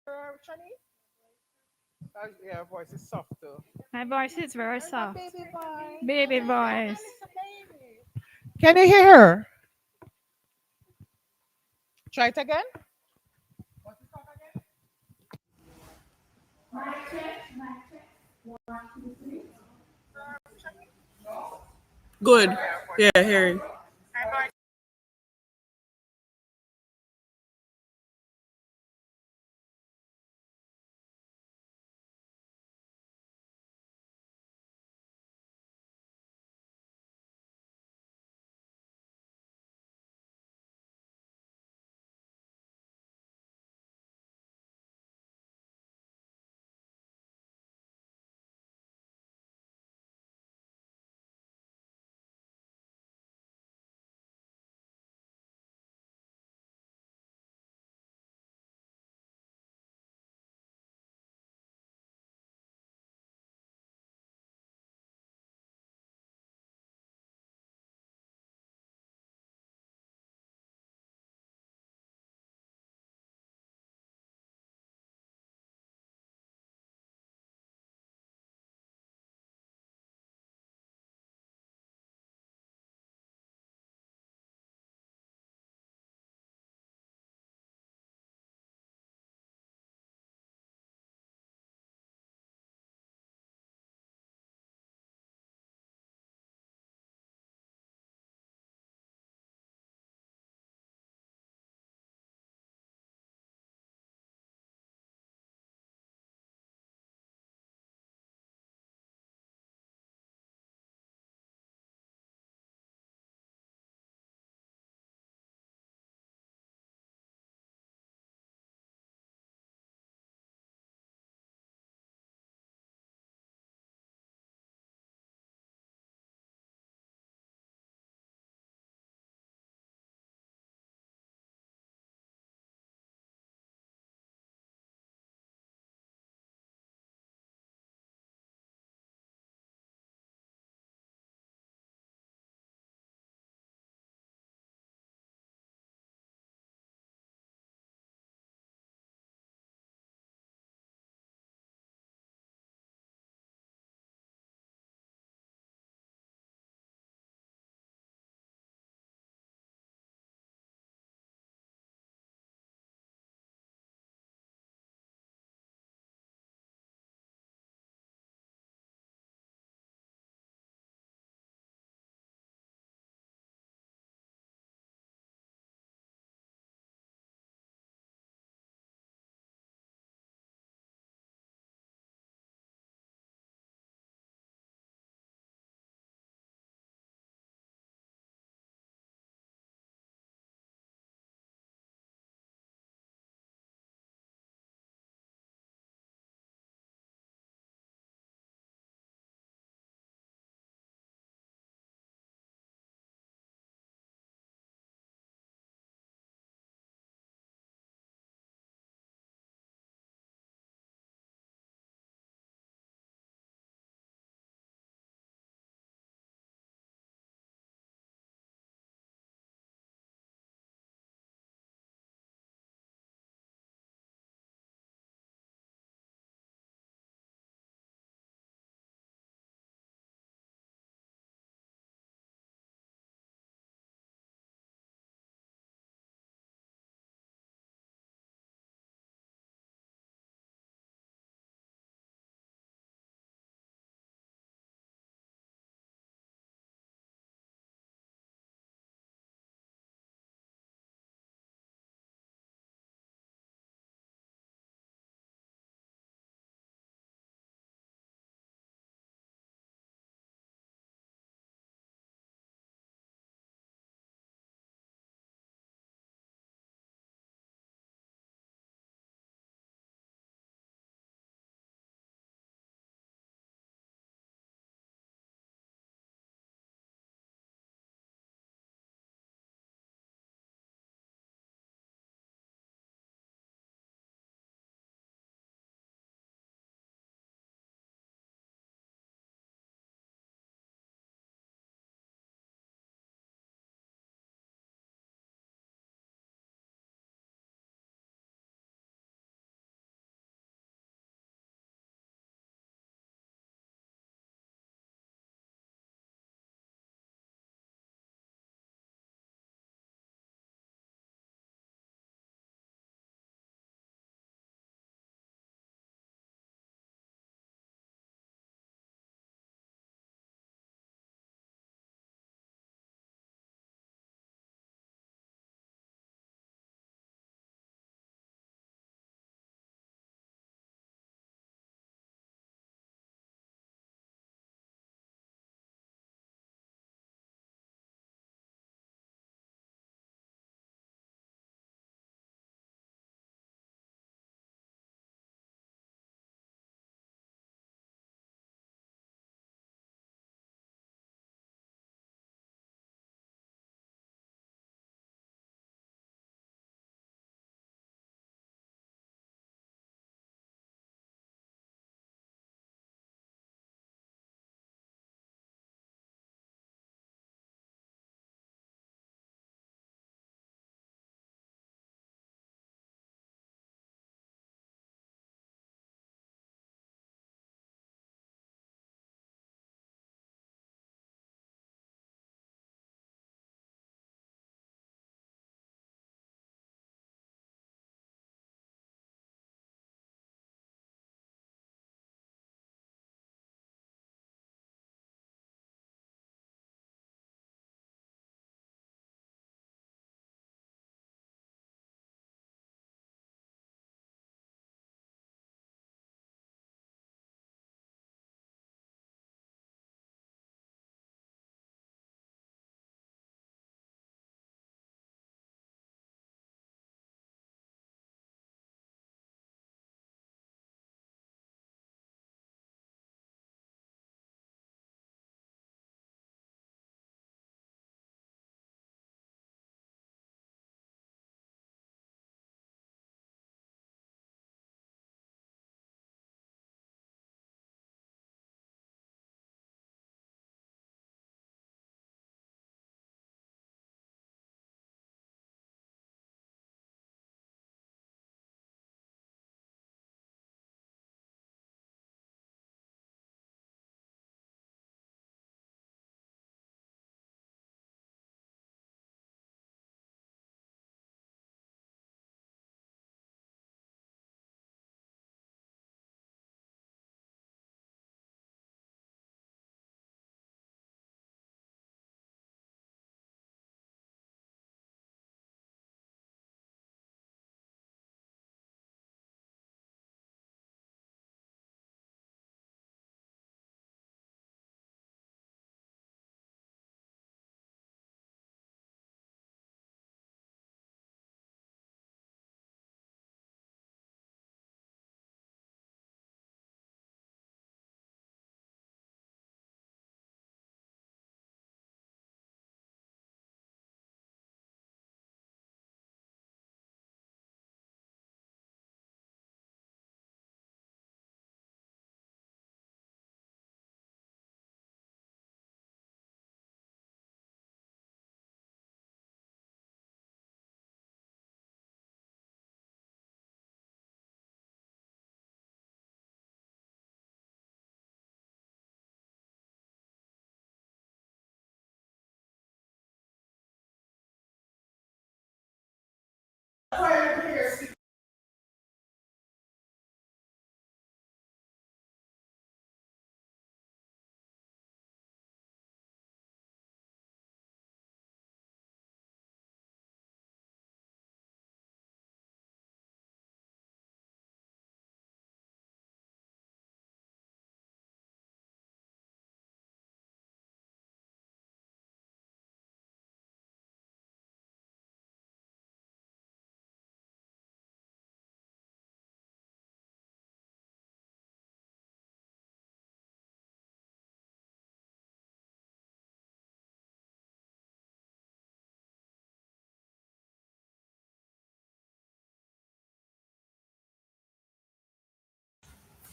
Shani? Yeah, her voice is soft too. My voice is very Where's my soft. baby boy? Baby Oh, voice. it's a baby. Can you hear her? Try it again. Good. Yeah, hearing.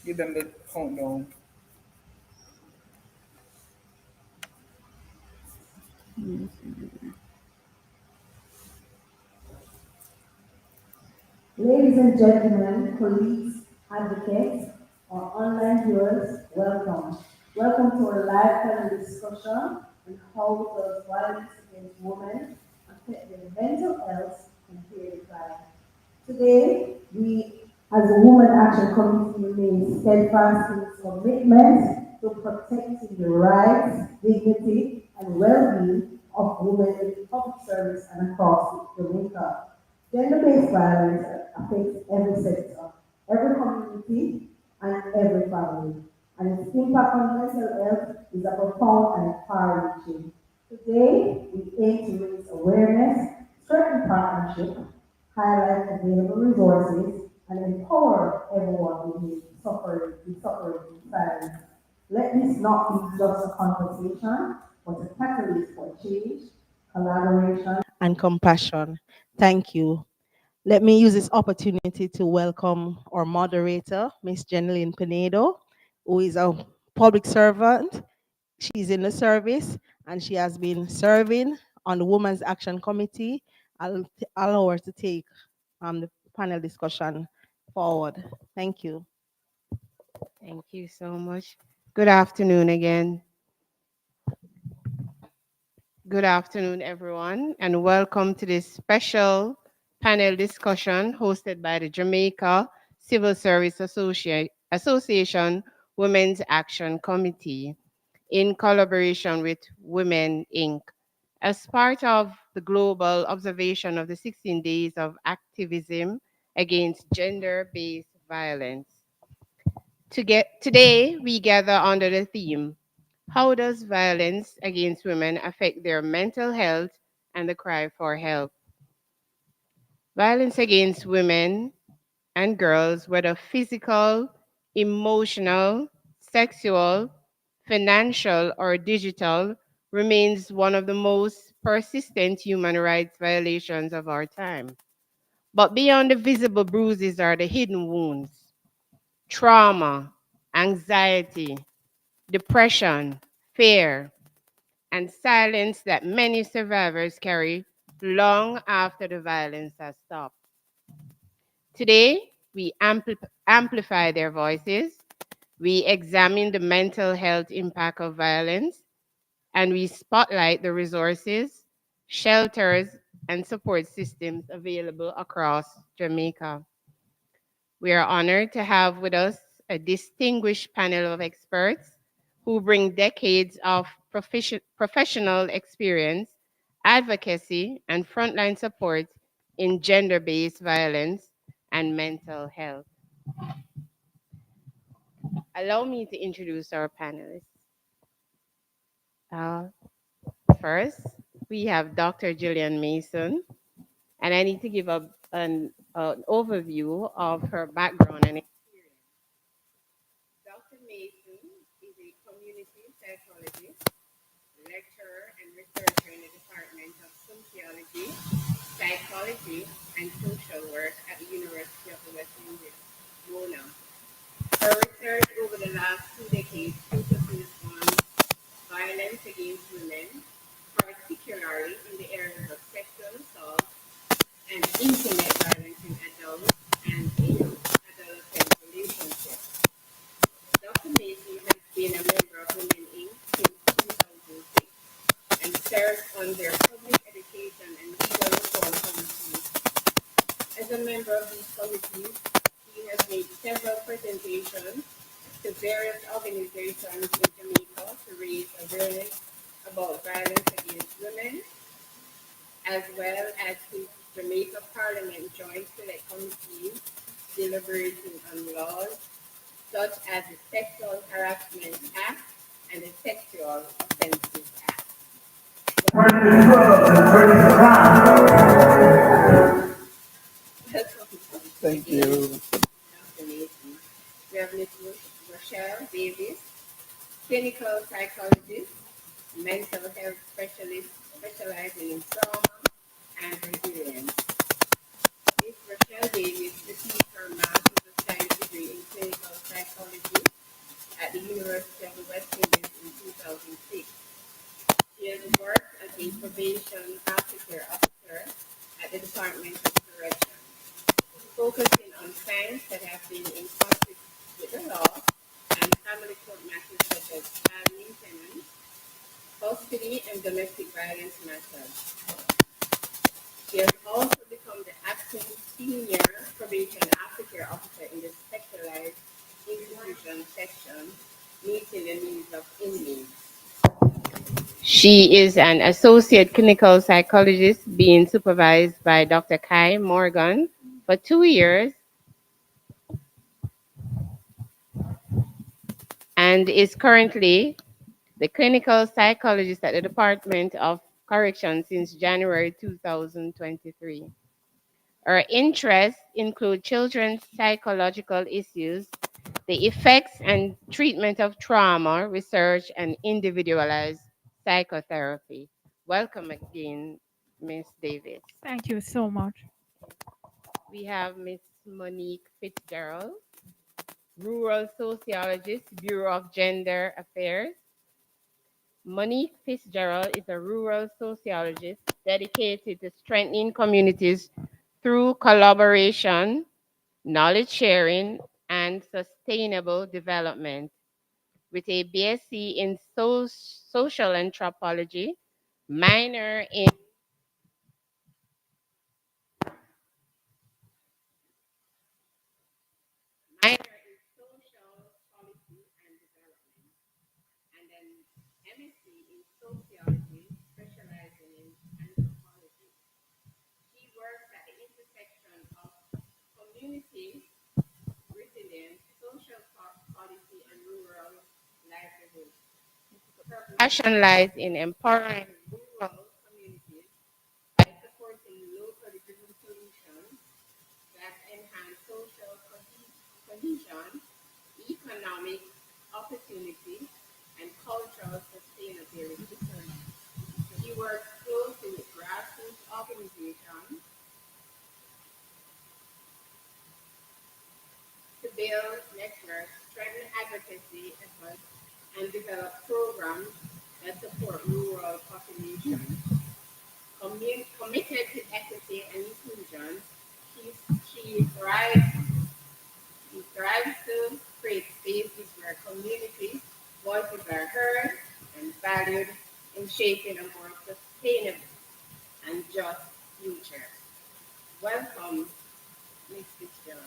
Give them the countdown. Ladies and gentlemen, colleagues, advocates, or online viewers, welcome. Welcome to our live panel discussion on how does violence against women affect their mental health and career decline. Today, we, as a Women Action Committee, remain steadfast in its commitment to protecting the rights, dignity, and well-being of women in public service and across Jamaica. Gender-based violence affects every sector, every community, and every family. And its impact on mental health is a profound and far-reaching. Today, we aim to raise awareness, strengthen partnership, highlight available resources, and empower everyone who is suffering in silence. Let this not be just a conversation, but a catalyst for change, collaboration, and compassion. Thank you. Let me use this opportunity to welcome our moderator, Miss Jeneline Pinedo, who is a public servant. She's in the service and she has been serving on the Women's Action Committee. I'll allow her to take the panel discussion forward. Thank you. Thank you so much. Good afternoon again. Good afternoon, everyone, and welcome to this special panel discussion hosted by the Jamaica Civil Service Association Women's Action Committee in collaboration with Women Inc. As part of the global observation of the 16 days of activism against gender-based violence. Today, we gather under the theme, how does violence against women affect their mental health and the cry for help? Violence against women and girls, whether physical, emotional, sexual, financial, or digital, remains one of the most persistent human rights violations of our time. But beyond the visible bruises are the hidden wounds, trauma, anxiety, depression, fear, and silence that many survivors carry long after the violence has stopped. Today, we amplify their voices, we examine the mental health impact of violence, and we spotlight the resources, shelters, and support systems available across Jamaica. We are honored to have with us a distinguished panel of experts who bring decades of professional experience, advocacy, and frontline support in gender-based violence and mental health. Allow me to introduce our panelists. Uh, First, we have Dr. Gillian Mason, and I need to give an overview of her background and experience. Dr. Mason is a community psychologist, lecturer, and researcher in the Department of Sociology, Psychology, and Social Work at the University of the West Indies, WONA. Her research over the last 2 decades focuses on violence against women, particularly in the areas of sexual assault and intimate violence in adult and adolescent relationships. Dr. Mason has been a member of Women Inc. since 2006 and serves on their public education and legal reform committees. As a member of these committees, he has made several presentations to various organizations in Jamaica to raise awareness about violence against women, as well as to Jamaica Parliament Joint Select Committees deliberating on laws such as the Sexual Harassment Act and the Sexual Offences Act. Thank you. We have Ms. Rochelle Davis, clinical psychologist, mental health specialist specializing in trauma and resilience. Ms. Rochelle Davis received her Master's of Science degree in clinical psychology Correction Aftercare Officer at the Department of Corrections, focusing on crimes that have been in conflict with the law and family court matters such as child maintenance, custody, and domestic violence matters. She has also become the acting senior probation aftercare officer in the specialized institution section, meeting the needs of inmates. She is an associate clinical psychologist being supervised by Dr. Kai Morgan for 2 years and is currently the clinical psychologist at the Department of Correction since January 2023. Her interests include children's psychological issues, the effects and treatment of trauma, research, and individualized psychotherapy. Welcome again, Ms. Davis. Thank you so much. We have Ms. Monique Fitzgerald, rural sociologist, Bureau of Gender Affairs. Monique Fitzgerald is a rural sociologist dedicated to strengthening communities through collaboration, knowledge sharing, and sustainable development. With a BSc in social anthropology, minor in minor in social policy and development, and then MSc in sociology, specializing in anthropology. He works at the intersection of community resilience, social policy, and rural livelihood. Her passion lies in empowering rural communities by supporting locally driven solutions that enhance social cohesion, economic opportunity, and cultural sustainability. She works closely with grassroots organizations to build networks, strengthen advocacy efforts, and develop programs that support rural populations. Committed to equity and inclusion, she, she, thrives, she thrives to create spaces where community voices are heard and valued in shaping a more sustainable and just future. Welcome, Ms. Fitzgerald.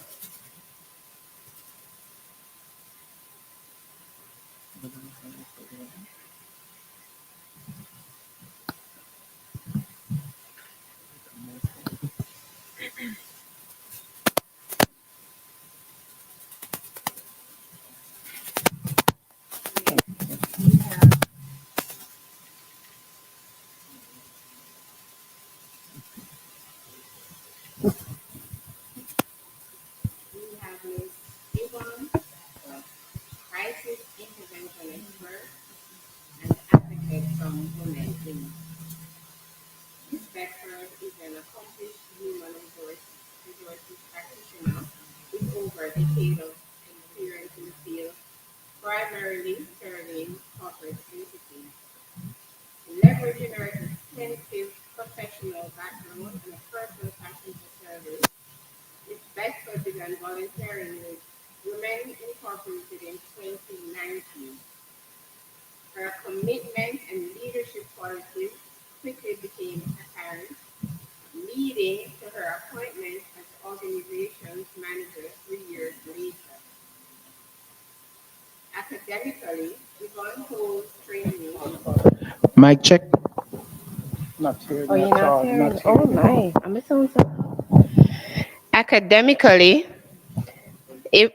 We have, we have Ms. Yvonne, a crisis intervention expert and advocate from Women in. Ms. Beckford is an accomplished human resources practitioner with over a decade of experience in the field, primarily serving corporate entities. Leveraging her extensive professional background and a personal passion for service, Ms. Beckford began volunteering with Women Incorporated in 2019. Her commitment and leadership qualities quickly became apparent, leading to her appointment as organization's manager 3 years later. Academically, Yvonne holds training. Mic check. Not hearing Oh, you're at not all. hearing? Not Oh hearing. my, I'm a sound so. Academically, I-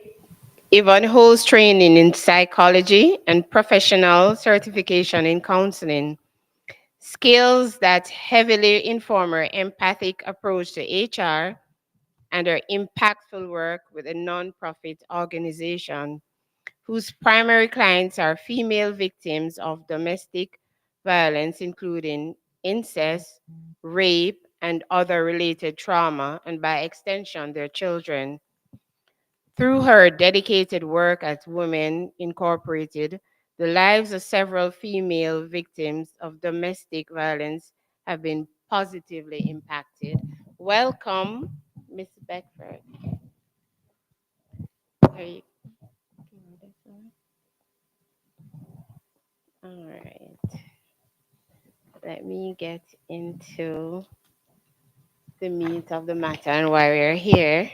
Yvonne holds training in psychology and professional certification in counseling, skills that heavily inform her empathic approach to HR and her impactful work with a nonprofit organization whose primary clients are female victims of domestic violence, including incest, rape, and other related trauma, and by extension, their children. Through her dedicated work at Women Incorporated, the lives of several female victims of domestic violence have been positively impacted. Welcome, Miss Beckford. There you All right. Let me get into the meat of the matter and why we're here.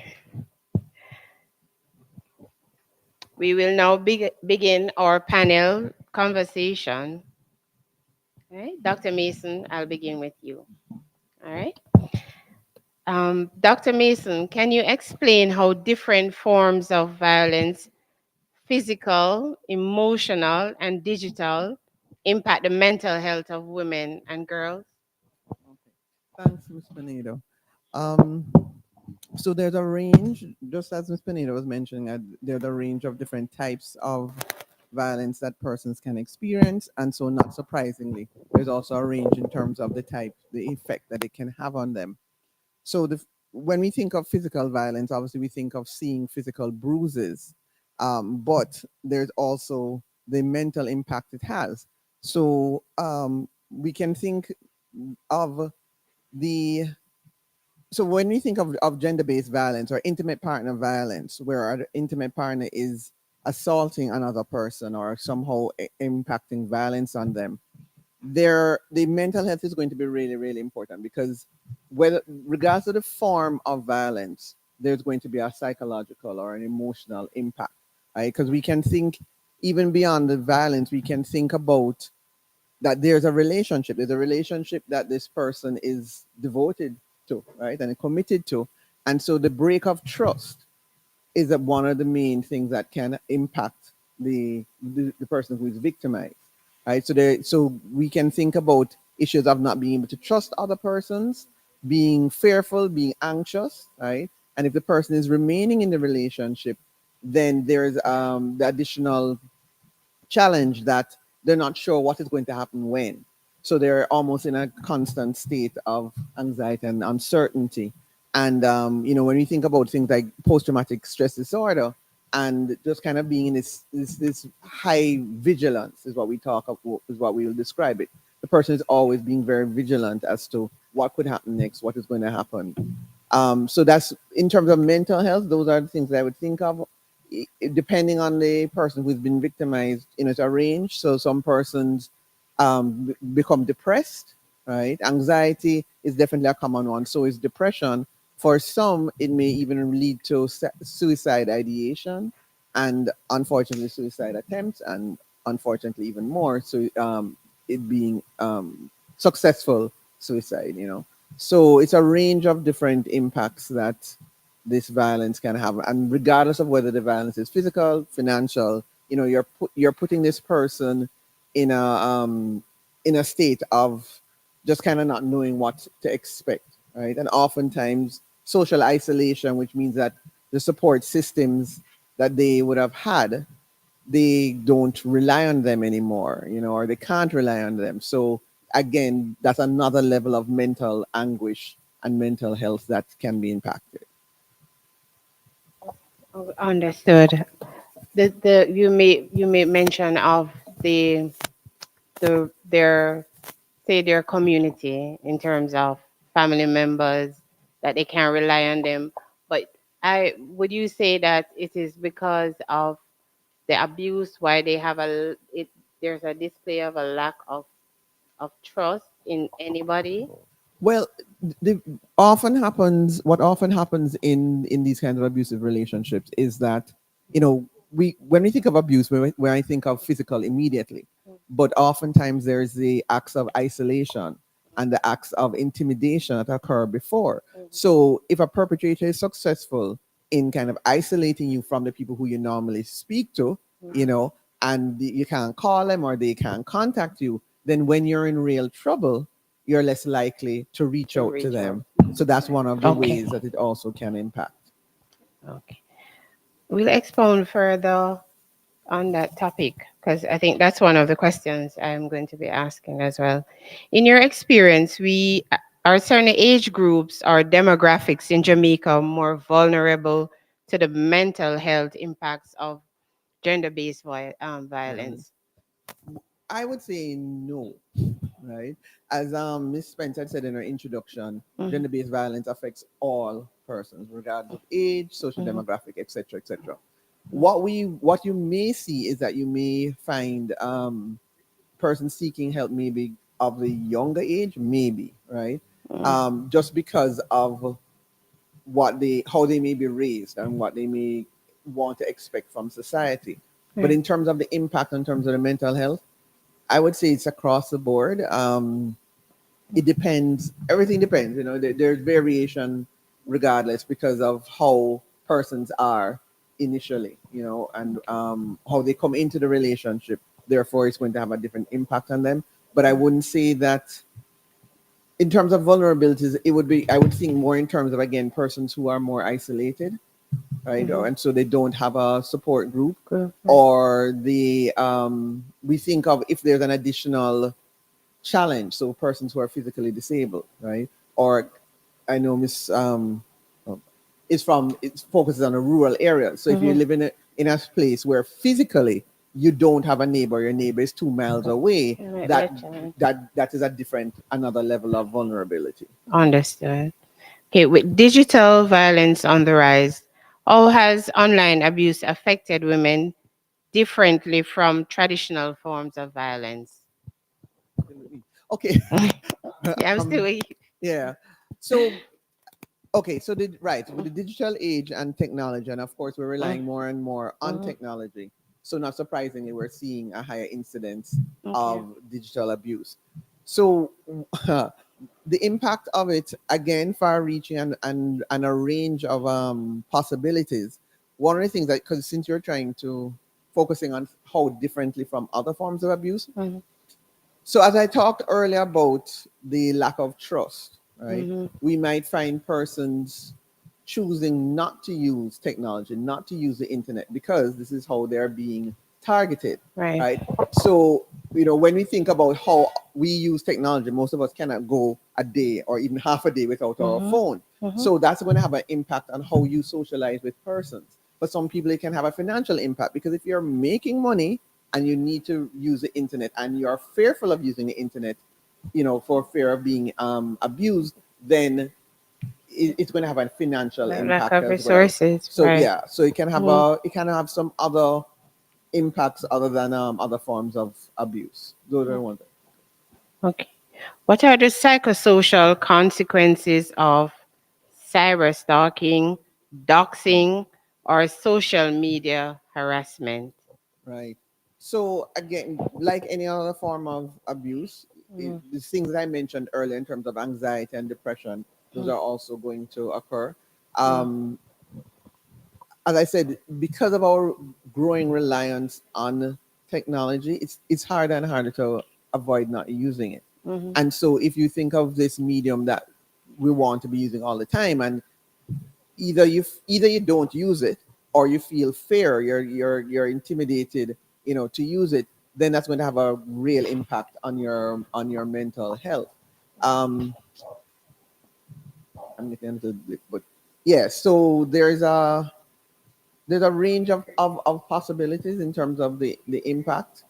We will now begin our panel conversation. All right, Dr. Mason, I'll begin with you. All right. Dr. Mason, can you explain how different forms of violence, physical, emotional, and digital, impact the mental health of women and girls? Okay. Thanks, Ms. Pinedo. Um, so there's a range, just as Ms. Pinedo was mentioning, there's a range of different types of violence that persons can experience. And so, not surprisingly, there's also a range in terms of the type, the effect that it can have on them. So, when we think of physical violence, obviously we think of seeing physical bruises, but there's also the mental impact it has. So, we can think of the so when we think of gender-based violence or intimate partner violence, where our intimate partner is assaulting another person or somehow impacting violence on them, the mental health is going to be really, really important, because whether regardless of the form of violence, there's going to be a psychological or an emotional impact, right? Because we can think even beyond the violence, we can think about that there's a relationship that this person is devoted to, right, and committed to. And so the break of trust is one of the main things that can impact the person who is victimized, right? So we can think about issues of not being able to trust other persons, being fearful, being anxious, right? And if the person is remaining in the relationship, then there's the additional challenge that they're not sure what is going to happen when. So they're almost in a constant state of anxiety and uncertainty. And when we think about things like post-traumatic stress disorder, and just kind of being in this high vigilance is what we talk of, is what we will describe it. The person is always being very vigilant as to what could happen next, what is going to happen. So that's in terms of mental health. Those are the things that I would think of. Depending on the person who's been victimized, it's a range. So some persons become depressed, right? Anxiety is definitely a common one. So is depression. For some, it may even lead to suicide ideation, and unfortunately, suicide attempts, and unfortunately, even more. So it being successful suicide. So it's a range of different impacts that this violence can have, and regardless of whether the violence is physical, financial, you're putting this person in a state of just kind of not knowing what to expect, right? And oftentimes social isolation, which means that the support systems that they would have had, they don't rely on them anymore, or they can't rely on them. So again, that's another level of mental anguish and mental health that can be impacted. Oh, understood. You made mention of their say their community in terms of family members that they can rely on them. But I would you say that it is because of the abuse why they have there's a display of a lack of trust in anybody? Well, what often happens in these kinds of abusive relationships is that, we when we think of abuse, when I think of physical immediately, but oftentimes there's the acts of isolation and the acts of intimidation that occur before. So if a perpetrator is successful in kind of isolating you from the people who you normally speak to, and you can't call them or they can't contact you, then when you're in real trouble, you're less likely to reach To out to reach out. them. So that's one of the Okay. ways that it also can impact. Okay. We'll expound further on that topic because I think that's one of the questions I'm going to be asking as well. In your experience, we are certain age groups or demographics in Jamaica more vulnerable to the mental health impacts of gender-based Violence. violence? I would say no, right? As Miss Spencer said in her introduction, Mhm. gender-based violence affects all persons, regardless of age, social Mhm. demographic, etc., etc. What you may see is that you may find persons seeking help maybe of the younger age, maybe, right? Just because of what they how they may be raised and what they may want to expect from society. But Right. in terms of the impact in terms of the mental health, I would say it's across the board. It depends. Everything depends. You know, there's variation regardless because of how persons are initially. You know, and how they come into the relationship. Therefore, it's going to have a different impact on them. But I wouldn't say that in terms of vulnerabilities, it would be I would think more in terms of again persons who are more isolated, right? Mhm. And so they don't have a support group, Group, right. or the we think of if there's an additional challenge, so persons who are physically disabled, right? Or I know Miss oh, it focuses on a rural area. So if you Mhm. live in a place where physically you don't have a neighbor, your neighbor is 2 miles away, It might be a that challenge. that is a different another level of vulnerability. Understood. Okay, with digital violence on the rise, how has online abuse affected women differently from traditional forms of violence? Okay. Yeah, I'm still um, with you. yeah. So okay, so with the digital age and technology, and of course we're relying more and more on Mhm. technology. So not surprisingly, we're seeing a higher incidence Okay. of digital abuse. So the impact of it again, far-reaching and a range of possibilities. One of the things that because since you're trying to focusing on how differently from other forms of abuse, Mhm. so as I talked earlier about the lack of trust, right? Mhm. We might find persons choosing not to use technology, not to use the internet because this is how they're being targeted, Right. right? So, you know, when we think about how we use technology, most of us cannot go a day or even half a day without our Mhm. phone. Mhm. So that's going to have an impact on how you socialize with persons. For some people, it can have a financial impact because if you're making money and you need to use the internet and you're fearful of using the internet, you know, for fear of being abused, then it's going to have a financial Lack impact of as well. resources. So Right. yeah, so Mhm. it can have some other impacts other than other forms of abuse. Those are one thing. Okay. What are the psychosocial consequences of cyber stalking, doxing, or social media harassment? Right. So again, like any other form of abuse, the things that I mentioned earlier in terms of anxiety and depression, those are also going to occur. Um, as I said, because of our growing reliance on technology, it's harder and harder to avoid not using it. Mhm. And so, if you think of this medium that we want to be using all the time, and either you don't use it or you feel fear, you're intimidated, you know, to use it, then that's going to have a real impact on your mental health. Um, I'm getting a little bit, but yeah. So there's a range of possibilities in terms of the impact.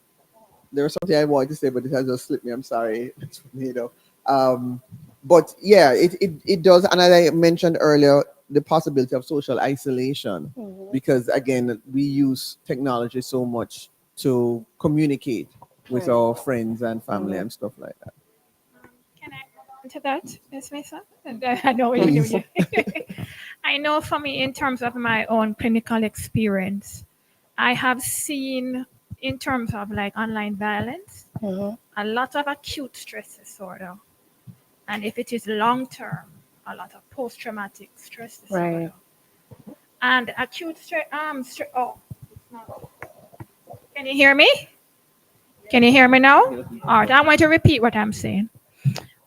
There was something I wanted to say, but it has just slipped me. I'm sorry. It's, you know, um, but yeah, it does. And as I mentioned earlier, the possibility of social isolation, because again, we use technology so much to communicate with Right. our friends and family Mhm. and stuff like that. Can I add on to that, Ms. Mason? And I know what you're Please. doing. I know for me, in terms of my own clinical experience, I have seen, in terms of like online violence, Mhm. a lot of acute stress disorder. And if it is long term, a lot of post traumatic stress Right. disorder. And acute stress, oh, it's not. Can you hear me? Can you hear me now? All right, I want to repeat what I'm saying.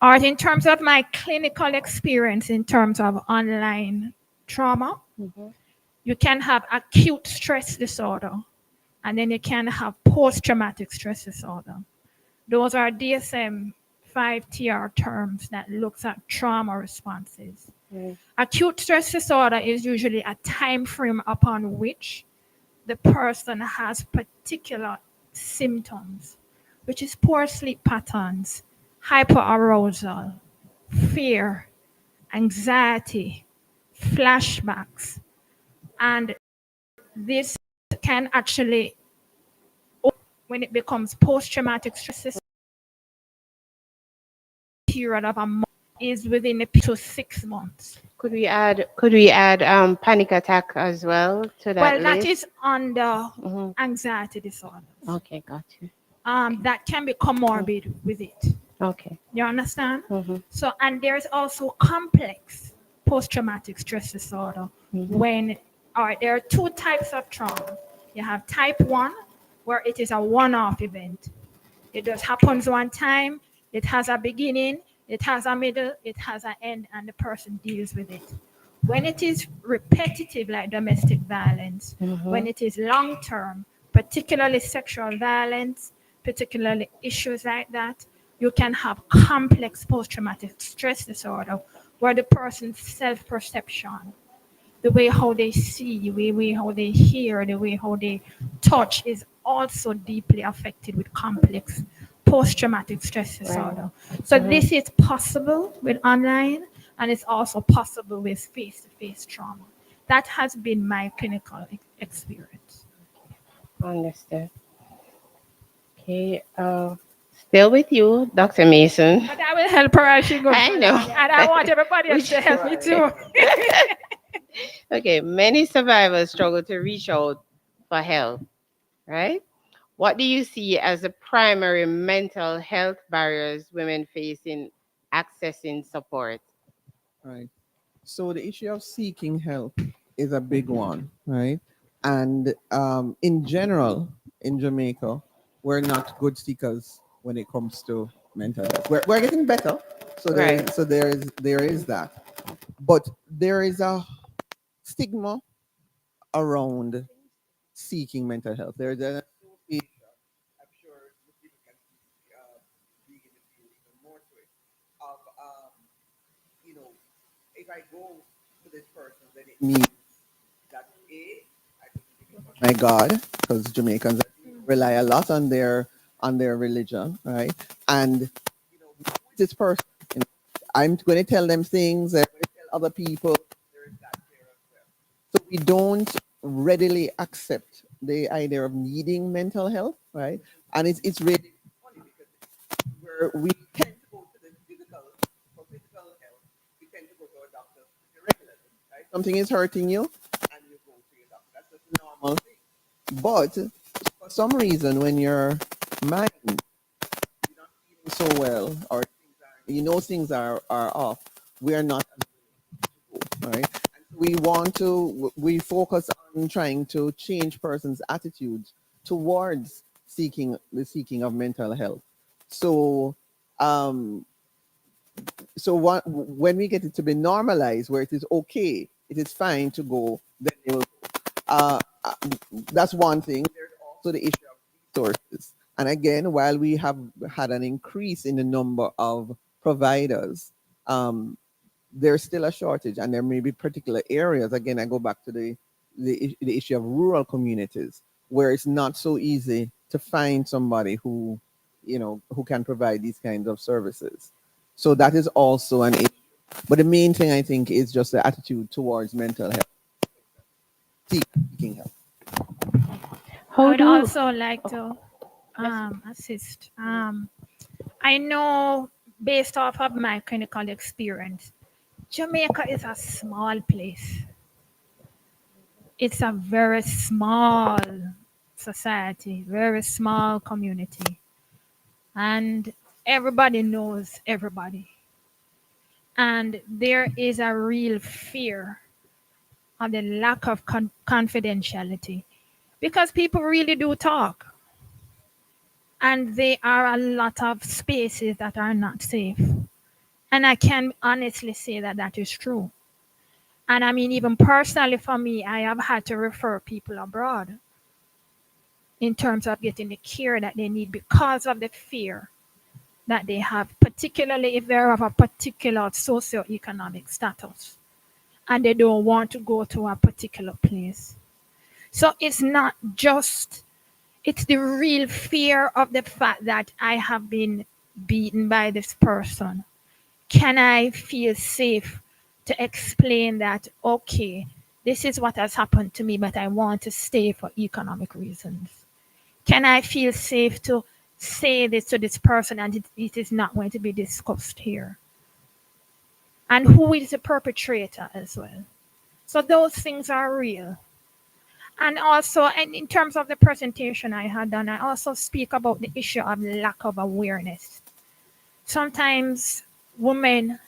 All right, in terms of my clinical experience in terms of online trauma, Mhm. you can have acute stress disorder and then you can have post traumatic stress disorder. Those are DSM 5 TR terms that looks at trauma responses. Mm. Acute stress disorder is usually a time frame upon which the person has particular symptoms, which is poor sleep patterns, hyperarousal, fear, anxiety, flashbacks, and this can actually, when it becomes post-traumatic stress period of a month, is within 2 to 6 months. Could we add panic attack as well to that Well, that list? is under Mhm. anxiety disorders. Okay, got you. That can be comorbid with it. Okay. You understand? Mm-hmm. So, and there's also complex post-traumatic stress disorder. Mm-hmm. When, all right, there are two types of trauma. You have type 1, where it is a one-off event. It just happens one time. It has a beginning, it has a middle, it has an end, and the person deals with it. When it is repetitive, like domestic violence, when it is long term, particularly sexual violence, particularly issues like that, you can have complex post traumatic stress disorder where the person's self perception, the way how they see, the way how they hear, the way how they touch is also deeply affected with complex post-traumatic stress disorder. So this is possible with online, and it's also possible with face-to-face trauma. That has been my clinical experience. Understood. Okay. Still with you, Dr. Mason. But I will help her as she goes. I know. And I want everybody else to help me too. Okay, many survivors struggle to reach out for help, right? What do you see as the primary mental health barriers women face in accessing support? Right. So the issue of seeking help is a big one, right? And in general, in Jamaica, we're not good seekers when it comes to mental health. We're getting better, Right. so there is that, but there is a stigma around seeking mental health. There's an association. I'm sure the people can dig in the field even more to it of you know, if I go to this person, then it means that I could be giving my God, because Jamaicans rely a lot on their religion, right? And who is this person? You know, I'm going to tell them things. I'm going to tell other people. There is that there as well. So we don't readily accept the idea of needing mental health, right? And it's really funny because we tend to go to the physical for physical health. We tend to go to a doctor regularly, right? Something is hurting you, and you go to your doctor. That's just a normal thing. But for some reason, when your mind you're not feeling so well, or things are off, we are not right. And so we focus on trying to change persons' attitudes towards seeking of mental health. So um, when we get it to be normalized, where it is okay, it is fine to go, then they will. Uh, uh, that's one thing. There's also the issue of resources. And again, while we have had an increase in the number of providers, there's still a shortage, and there may be particular areas. Again, I go back to the issue of rural communities where it's not so easy to find somebody who can provide these kinds of services. So that is also an issue. But the main thing I think is just the attitude towards mental health, seeking help. I would also like to assist. I know, based off of my clinical experience, Jamaica is a small place. It's a very small society, very small community, and everybody knows everybody. And there is a real fear of the lack of confidentiality because people really do talk, and there are a lot of spaces that are not safe. And I can honestly say that that is true. And I mean, even personally for me, I have had to refer people abroad in terms of getting the care that they need because of the fear that they have, particularly if they're of a particular socioeconomic status and they don't want to go to a particular place. So it's not just, it's the real fear of the fact that I have been beaten by this person? Can I feel safe to explain that, okay, this is what has happened to me, but I want to stay for economic reasons? Can I feel safe to say this to this person and it is not going to be discussed here? And who is the perpetrator as well? So those things are real. And also, and in terms of the presentation I had done, I also speak about the issue of lack of awareness. Sometimes women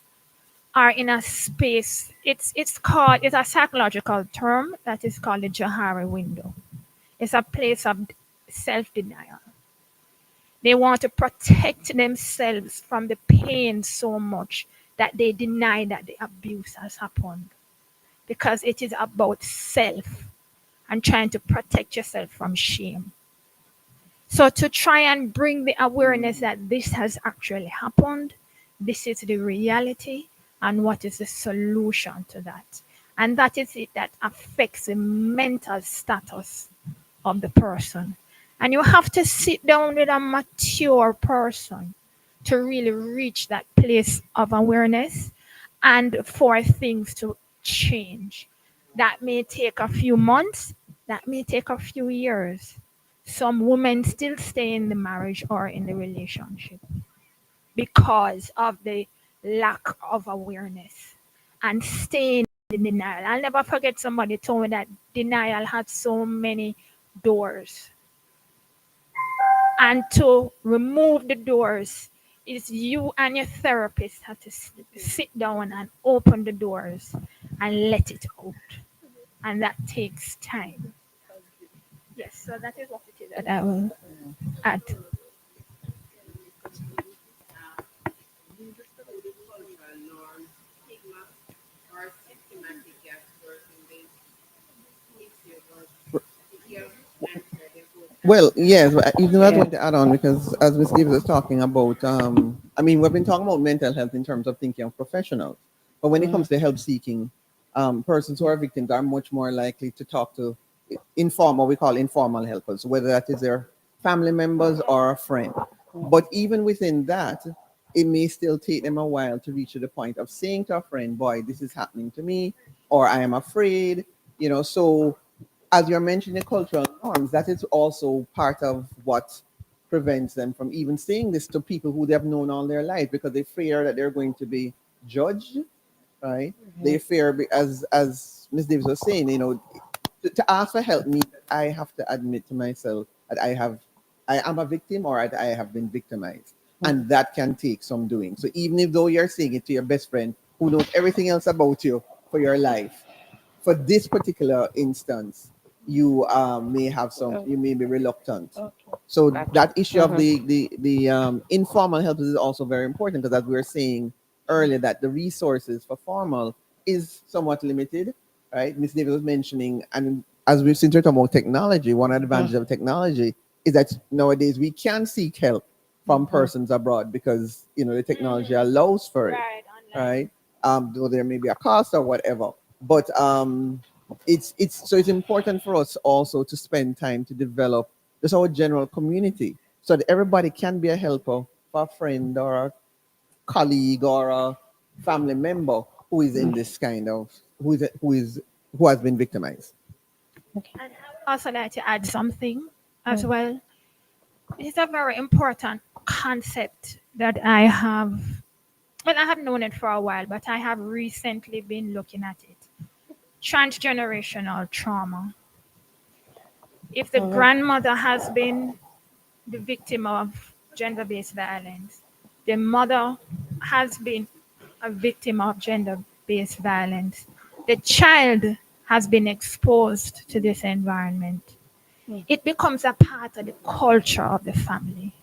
are in a space, it's a psychological term that is called the Johari window. It's a place of self-denial. They want to protect themselves from the pain so much that they deny that the abuse has happened, because it is about self and trying to protect yourself from shame. So to try and bring the awareness that this has actually happened, this is the reality, and what is the solution to that. And that is it that affects the mental status of the person. And you have to sit down with a mature person to really reach that place of awareness and for things to change. That may take a few months, that may take a few years. Some women still stay in the marriage or in the relationship because of the lack of awareness and staying in denial. I'll never forget somebody told me that denial had so many doors. And to remove the doors is you and your therapist have to sit down and open the doors and let it out. And that takes time. Yes, so that is what it is that I will add. Well, yes, but you know, I want to add on because as Ms. Gibbs is talking about, I mean, we've been talking about mental health in terms of thinking of professionals, but when it comes to help seeking, persons who are victims are much more likely to talk to informal, we call informal helpers, whether that is their family members or a friend. But even within that, it may still take them a while to reach to the point of saying to a friend, boy, this is happening to me, or I am afraid, you know. So as you're mentioning cultural norms, that is also part of what prevents them from even saying this to people who they have known all their life, because they fear that they're going to be judged, right? They fear, as Ms. Davis was saying, you know, to ask for help means that I have to admit to myself that I am a victim or that I have been victimized. And that can take some doing. So even if though you're saying it to your best friend who knows everything else about you for your life, for this particular instance, you may have some, you may be reluctant. So that issue of the informal help is also very important, because as we were saying earlier, that the resources for formal is somewhat limited, right? Ms. Davis was mentioning, and as we've seen talking about technology, one advantage of technology is that nowadays we can seek help from persons abroad, because you know the technology allows for it, right? Though there may be a cost or whatever, but it's important for us also to spend time to develop just our general community, so that everybody can be a helper for a friend or a colleague or a family member who is in this kind of who has been victimized. And I would also like to add something as well. It's a very important concept that I have. Well, I have known it for a while, but I have recently been looking at it. Transgenerational trauma. If the grandmother has been the victim of gender based violence, the mother has been a victim of gender based violence, the child has been exposed to this environment, it becomes a part of the culture of the family.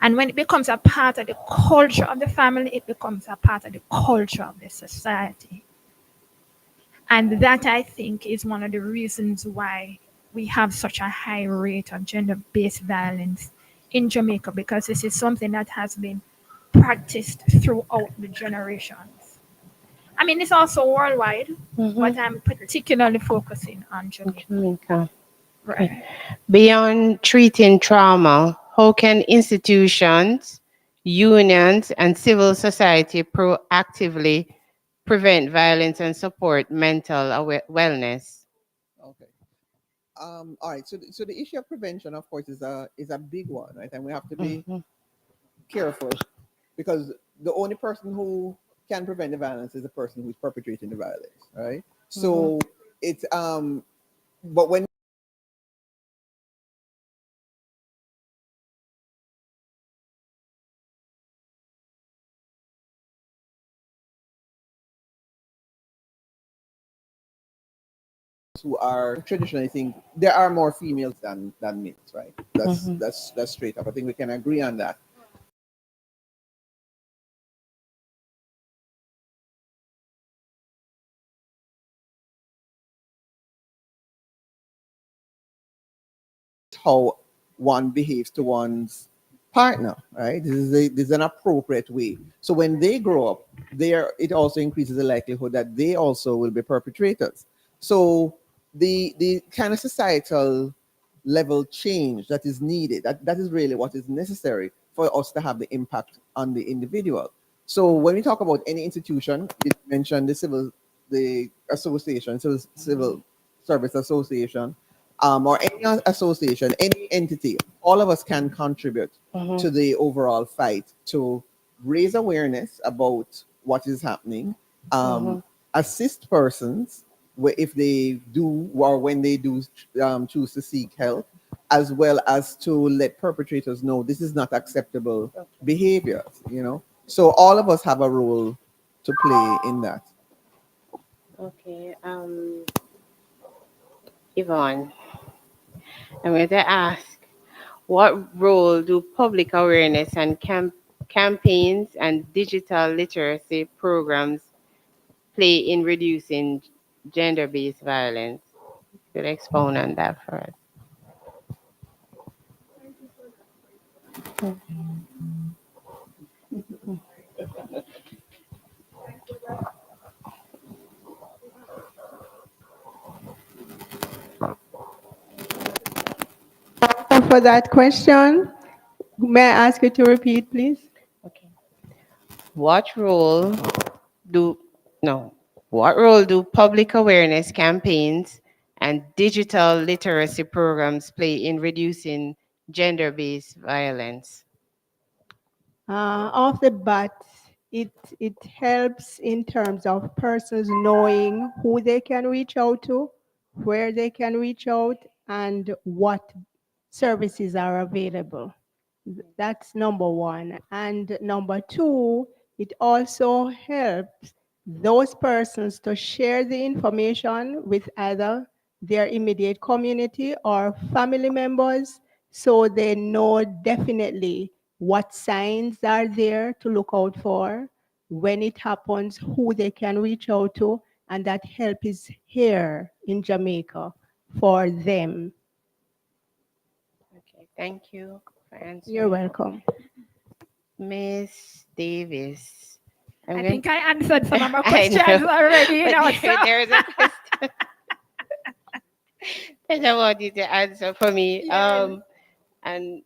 And when it becomes a part of the culture of the family, it becomes a part of the culture of the society. And that, I think, is one of the reasons why we have such a high rate of gender based violence in Jamaica, because this is something that has been practiced throughout the generations. I mean, it's also worldwide, but I'm particularly focusing on Jamaica. Jamaica. Right. Beyond treating trauma, How can institutions, unions, and civil society proactively prevent violence and support mental wellness? Okay. All right. So the issue of prevention, of course, is a big one, right? And we have to be Mhm, careful because the only person who can prevent the violence is the person who's perpetrating the violence, right? mhm, So it's but when who are traditionally think there are more females than males, right? That's mhm, that's that's straight up. I think we can agree on that. How one behaves to one's partner, right? This is an appropriate way. So when they grow up, it also increases the likelihood that they also will be perpetrators. So the kind of societal level change that is needed, that is really what is necessary for us to have the impact on the individual. So when we talk about any institution, you mentioned the association, civil service association, or any association, any entity, all of us can contribute mhm, to the overall fight to raise awareness about what is happening, mhm. assist persons if they do or when they do choose to seek help, as well as to let perpetrators know this is not acceptable behaviors, So all of us have a role to play in that. Okay, Yvonne, I'm going to ask, what role do public awareness and campaigns and digital literacy programs play in reducing gender-based violence? Could expound on that for us. For that question, may I ask you to repeat, please? Okay. What role do no? What role do public awareness campaigns and digital literacy programs play in reducing gender-based violence? Off the bat, it helps in terms of persons knowing who they can reach out to, where they can reach out, and what services are available. That's number one. And number two, it also helps those persons to share the information with either their immediate community or family members so they know definitely what signs are there to look out for when it happens, who they can reach out to, and that help is here in Jamaica for them. Okay, thank you for You're answering. welcome. Miss Davis. I'm I going think I answered some of my I questions know, already, but so. there is a question that I want you to answer for me, Yes. and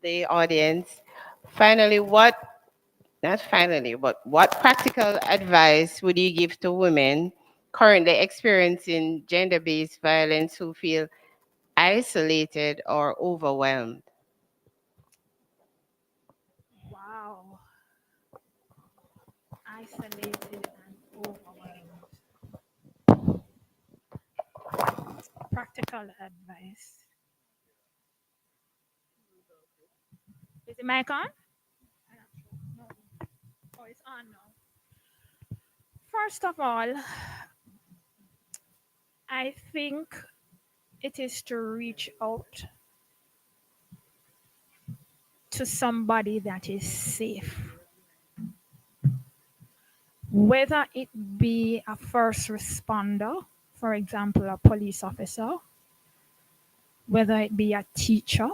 the audience. Finally, what, not finally, but what practical advice would you give to women currently experiencing gender-based violence who feel isolated or overwhelmed? Wow. Isolated and overwhelmed. Practical advice. Is the mic on? No. Oh, it's on now. First of all, I think it is to reach out to somebody that is safe, whether it be a first responder, for example, a police officer, whether it be a teacher,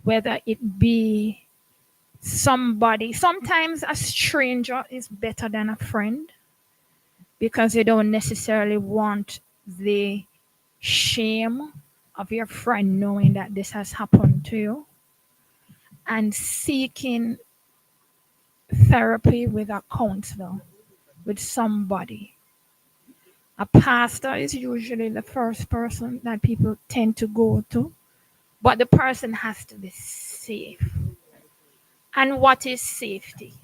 whether it be somebody. Sometimes a stranger is better than a friend because they don't necessarily want the shame of your friend knowing that this has happened to you and seeking therapy with a counselor, with somebody. A pastor is usually the first person that people tend to go to, but the person has to be safe. And what is safety?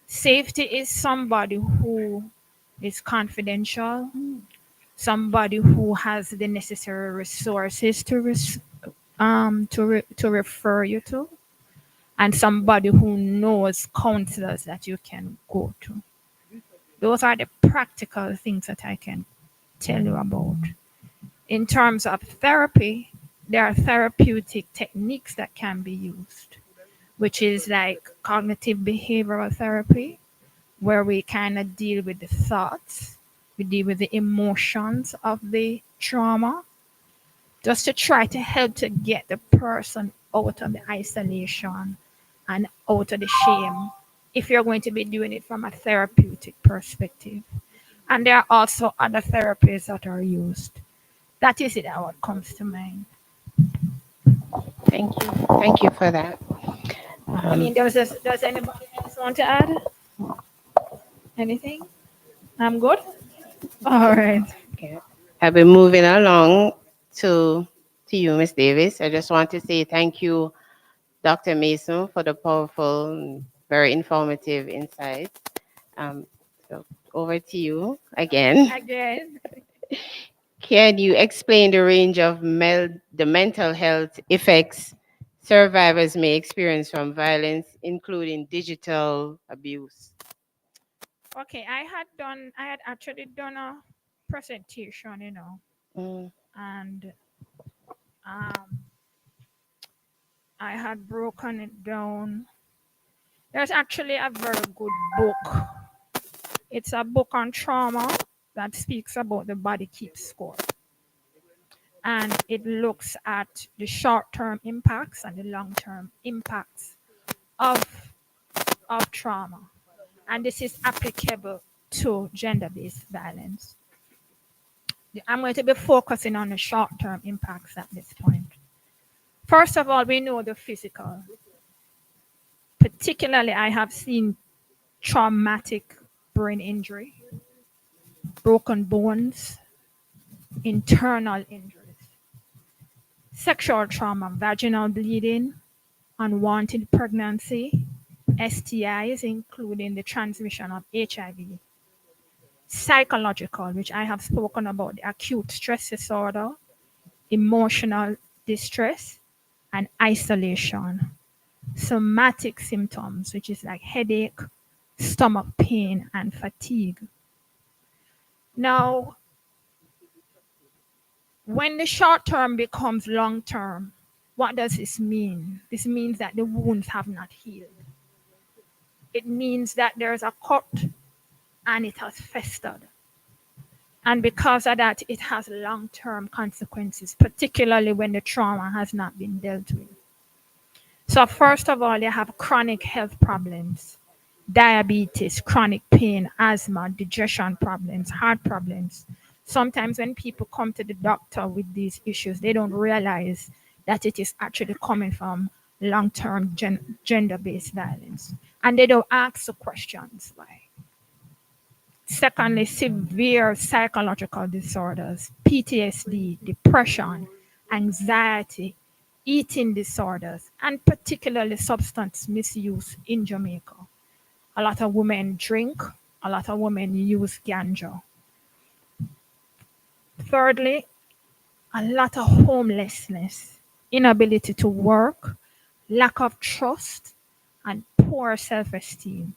Safety is somebody who is confidential, somebody who has the necessary resources to refer you to, and somebody who knows counselors that you can go to. Those are the practical things that I can tell you about. In terms of therapy, there are therapeutic techniques that can be used, which is like cognitive behavioral therapy, where we kind of deal with the thoughts, we deal with the emotions of the trauma, just to try to help to get the person out of the isolation and out of the shame if you're going to be doing it from a therapeutic perspective. And there are also other therapies that are used. That is it, what comes to mind. Thank you. Thank you for that. I mean, does anybody else want to add anything? I'm good. All right. Okay. I'll be moving along to you, Miss Davis. I just want to say thank you, Dr. Mason, for the powerful, and very informative insights. So over to you again. Again. Can you explain the range of the mental health effects survivors may experience from violence, including digital abuse? Okay, I had actually done a presentation, Mm, and um, I had broken it down. There's actually a very good book. It's a book on trauma that speaks about the body keeps score. And it looks at the short-term impacts and the long-term impacts of, of trauma. And this is applicable to gender-based violence. I'm going to be focusing on the short-term impacts at this point. First of all, we know the physical. Particularly, I have seen traumatic brain injury, broken bones, internal injuries, sexual trauma, vaginal bleeding, unwanted pregnancy, STIs, including the transmission of HIV, psychological, which I have spoken about, the acute stress disorder, emotional distress, and isolation, somatic symptoms, which is like headache, stomach pain, and fatigue. Now, when the short term becomes long term, what does this mean? This means that the wounds have not healed. It means that there's a cut and it has festered. And because of that, it has long term consequences, particularly when the trauma has not been dealt with. So, first of all, you have chronic health problems, diabetes, chronic pain, asthma, digestion problems, heart problems. Sometimes when people come to the doctor with these issues, they don't realize that it is actually coming from long-term gender-based violence. And they don't ask the questions why. Secondly, severe psychological disorders, PTSD, depression, anxiety, eating disorders, and particularly substance misuse in Jamaica. A lot of women drink, a lot of women use ganja. Thirdly, a lot of homelessness, inability to work, lack of trust, and poor self esteem.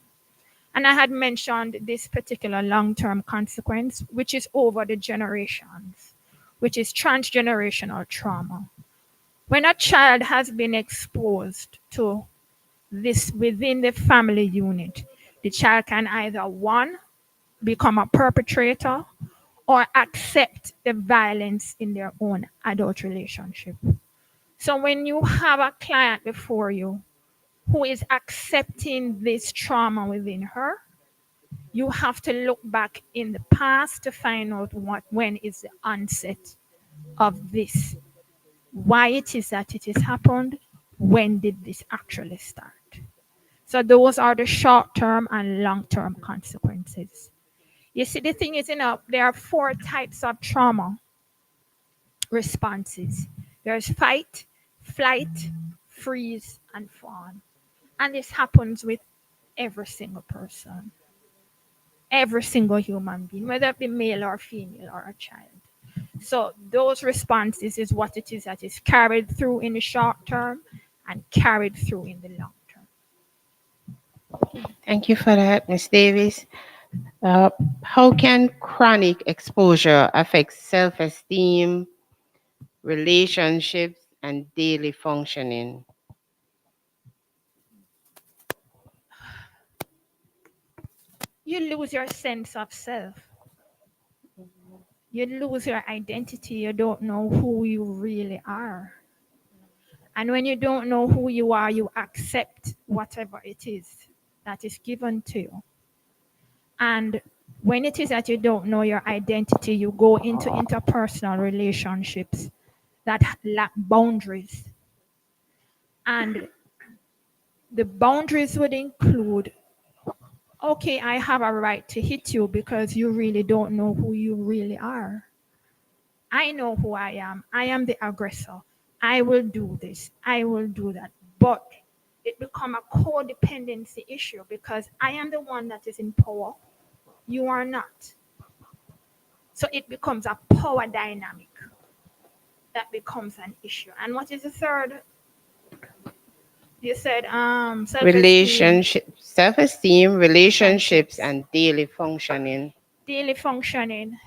And I had mentioned this particular long term consequence, which is over the generations, which is transgenerational trauma. When a child has been exposed to this within the family unit, the child can either one, become a perpetrator, or accept the violence in their own adult relationship. So when you have a client before you who is accepting this trauma within her, you have to look back in the past to find out when is the onset of this, why it is that it has happened, when did this actually start. So those are the short-term and long-term consequences. You see, the thing is, there are 4 types of trauma responses. There's fight, flight, freeze, and fawn. And this happens with every single person, every single human being, whether it be male or female or a child. So those responses is what it is that is carried through in the short term and carried through in the long term. Thank you for that, Ms. Davis. How can chronic exposure affect self-esteem, relationships, and daily functioning? You lose your sense of self. You lose your identity. You don't know who you really are. And when you don't know who you are, you accept whatever it is that is given to you. And when it is that you don't know your identity, you go into interpersonal relationships that lack boundaries. And the boundaries would include, okay, I have a right to hit you because you really don't know who you really are. I know who I am. I am the aggressor. I will do this. I will do that. But it become a codependency issue because I am the one that is in power. You are not. So it becomes a power dynamic that becomes an issue. And what is the third? You said self-esteem, Self-esteem, relationships, relationships, and daily functioning. daily functioning.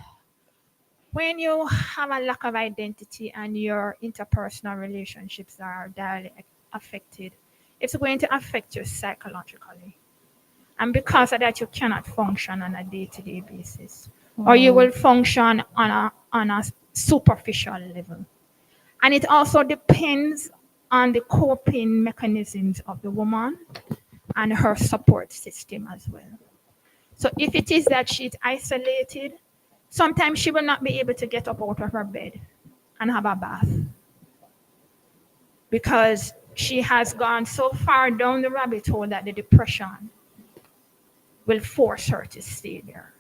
When you have a lack of identity and your interpersonal relationships are directly affected, it's going to affect you psychologically. And because of that, you cannot function on a day-to-day basis. Or you will function on a superficial level. And it also depends on the coping mechanisms of the woman and her support system as well. So if it is that she's isolated, sometimes she will not be able to get up out of her bed and have a bath because she has gone so far down the rabbit hole that the depression will force her to stay there.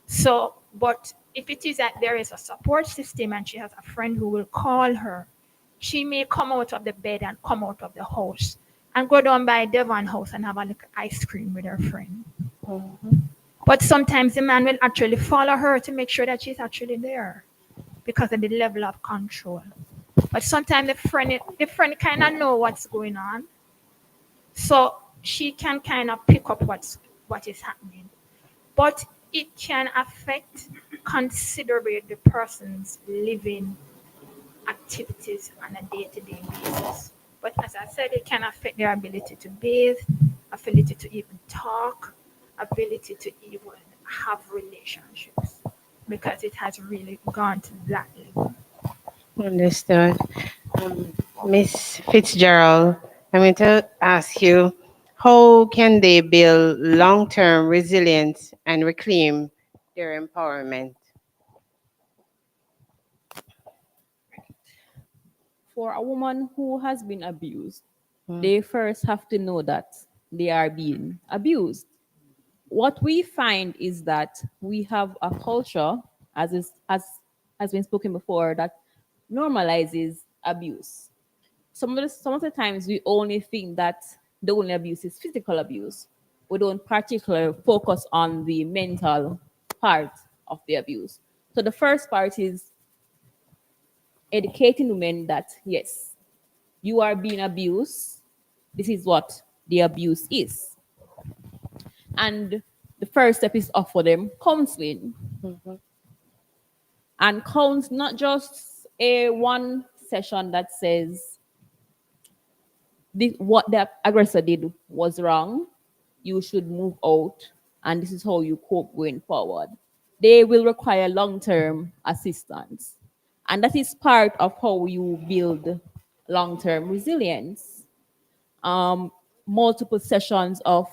So, but if it is that there is a support system and she has a friend who will call her, she may come out of the bed and come out of the house and go down by Devon House and have a little ice cream with her friend. But sometimes the man will actually follow her to make sure that she's actually there because of the level of control. But sometimes the friend kind of know what's going on, so she can kind of pick up what is happening. But it can affect considerably the person's living activities on a day-to-day basis. But as I said, it can affect their ability to bathe, ability to even talk, ability to even have relationships, because it has really gone to that level. Understood. Miss Fitzgerald, I'm going to ask you, how can they build long-term resilience and reclaim their empowerment? For a woman who has been abused, Mm. they first have to know that they are being abused. What we find is that we have a culture, as has been spoken before, that normalizes abuse. Some of the times we only think that the only abuse is physical abuse. We don't particularly focus on the mental part of the abuse. So the first part is educating women that yes, you are being abused. This is what the abuse is. And the first step is offer them counseling. And count not just a one session that says what the aggressor did was wrong, you should move out, and this is how you cope going forward. They will require long-term assistance. And that is part of how you build long-term resilience. Multiple sessions of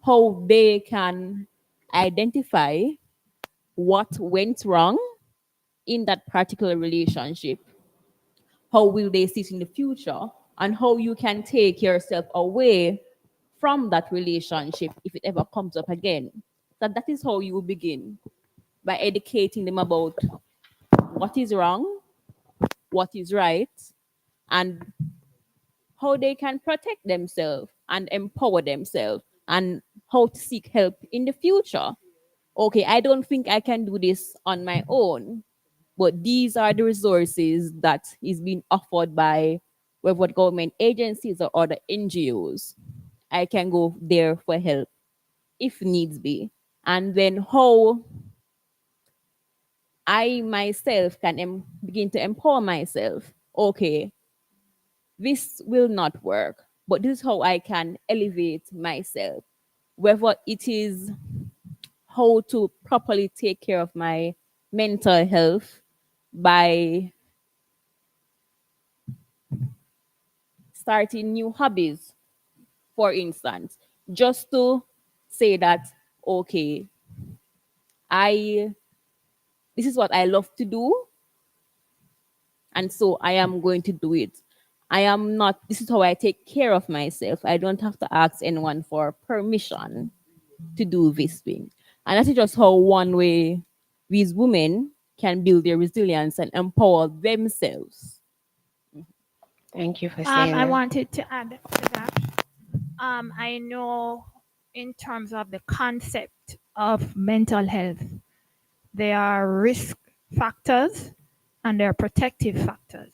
how they can identify what went wrong in that particular relationship, how will they see it in the future, and how you can take yourself away from that relationship if it ever comes up again. So that is how you begin, by educating them about what is wrong, what is right, and how they can protect themselves and empower themselves, and how to seek help in the future. Okay, I don't think I can do this on my own, but these are the resources that is being offered by whether government agencies or other NGOs. I can go there for help if needs be. And then how I myself can begin to empower myself. Okay, this will not work, but this is how I can elevate myself. Whether it is how to properly take care of my mental health by starting new hobbies, for instance, just to say that, okay, I this is what I love to do, and so I am going to do it. I am not, this is how I take care of myself. I don't have to ask anyone for permission to do this thing. And that is just how one way these women can build their resilience and empower themselves. Thank you for saying I that. wanted to add to that. I know in terms of the concept of mental health, there are risk factors and there are protective factors.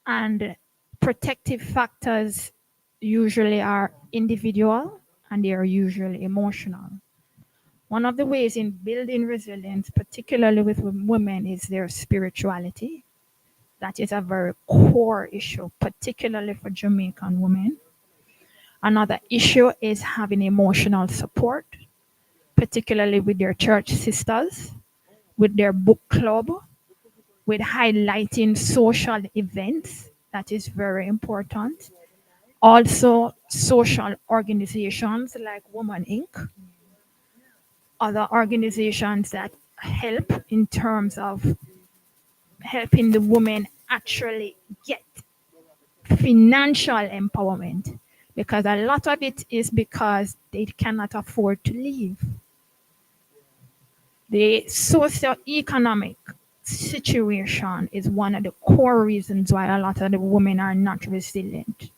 And protective factors usually are individual and they are usually emotional. One of the ways in building resilience, particularly with women, is their spirituality. That is a very core issue, particularly for Jamaican women. Another issue is having emotional support, particularly with their church sisters, with their book club, with highlighting social events. That is very important. Also, social organizations like Woman Inc., other organizations that help in terms of helping the women actually get financial empowerment, because a lot of it is because they cannot afford to leave. The socio-economic situation is one of the core reasons why a lot of the women are not resilient.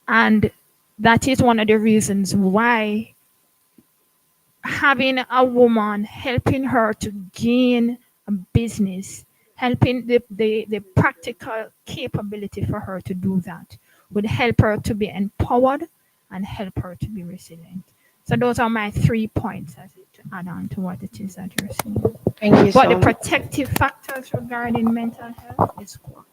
And that is one of the reasons why having a woman helping her to gain a business, helping the practical capability for her to do that would help her to be empowered and help her to be resilient. So those are my 3 points as to add on to what it is that you're saying. Thank you But so the much. protective factors regarding mental health is core.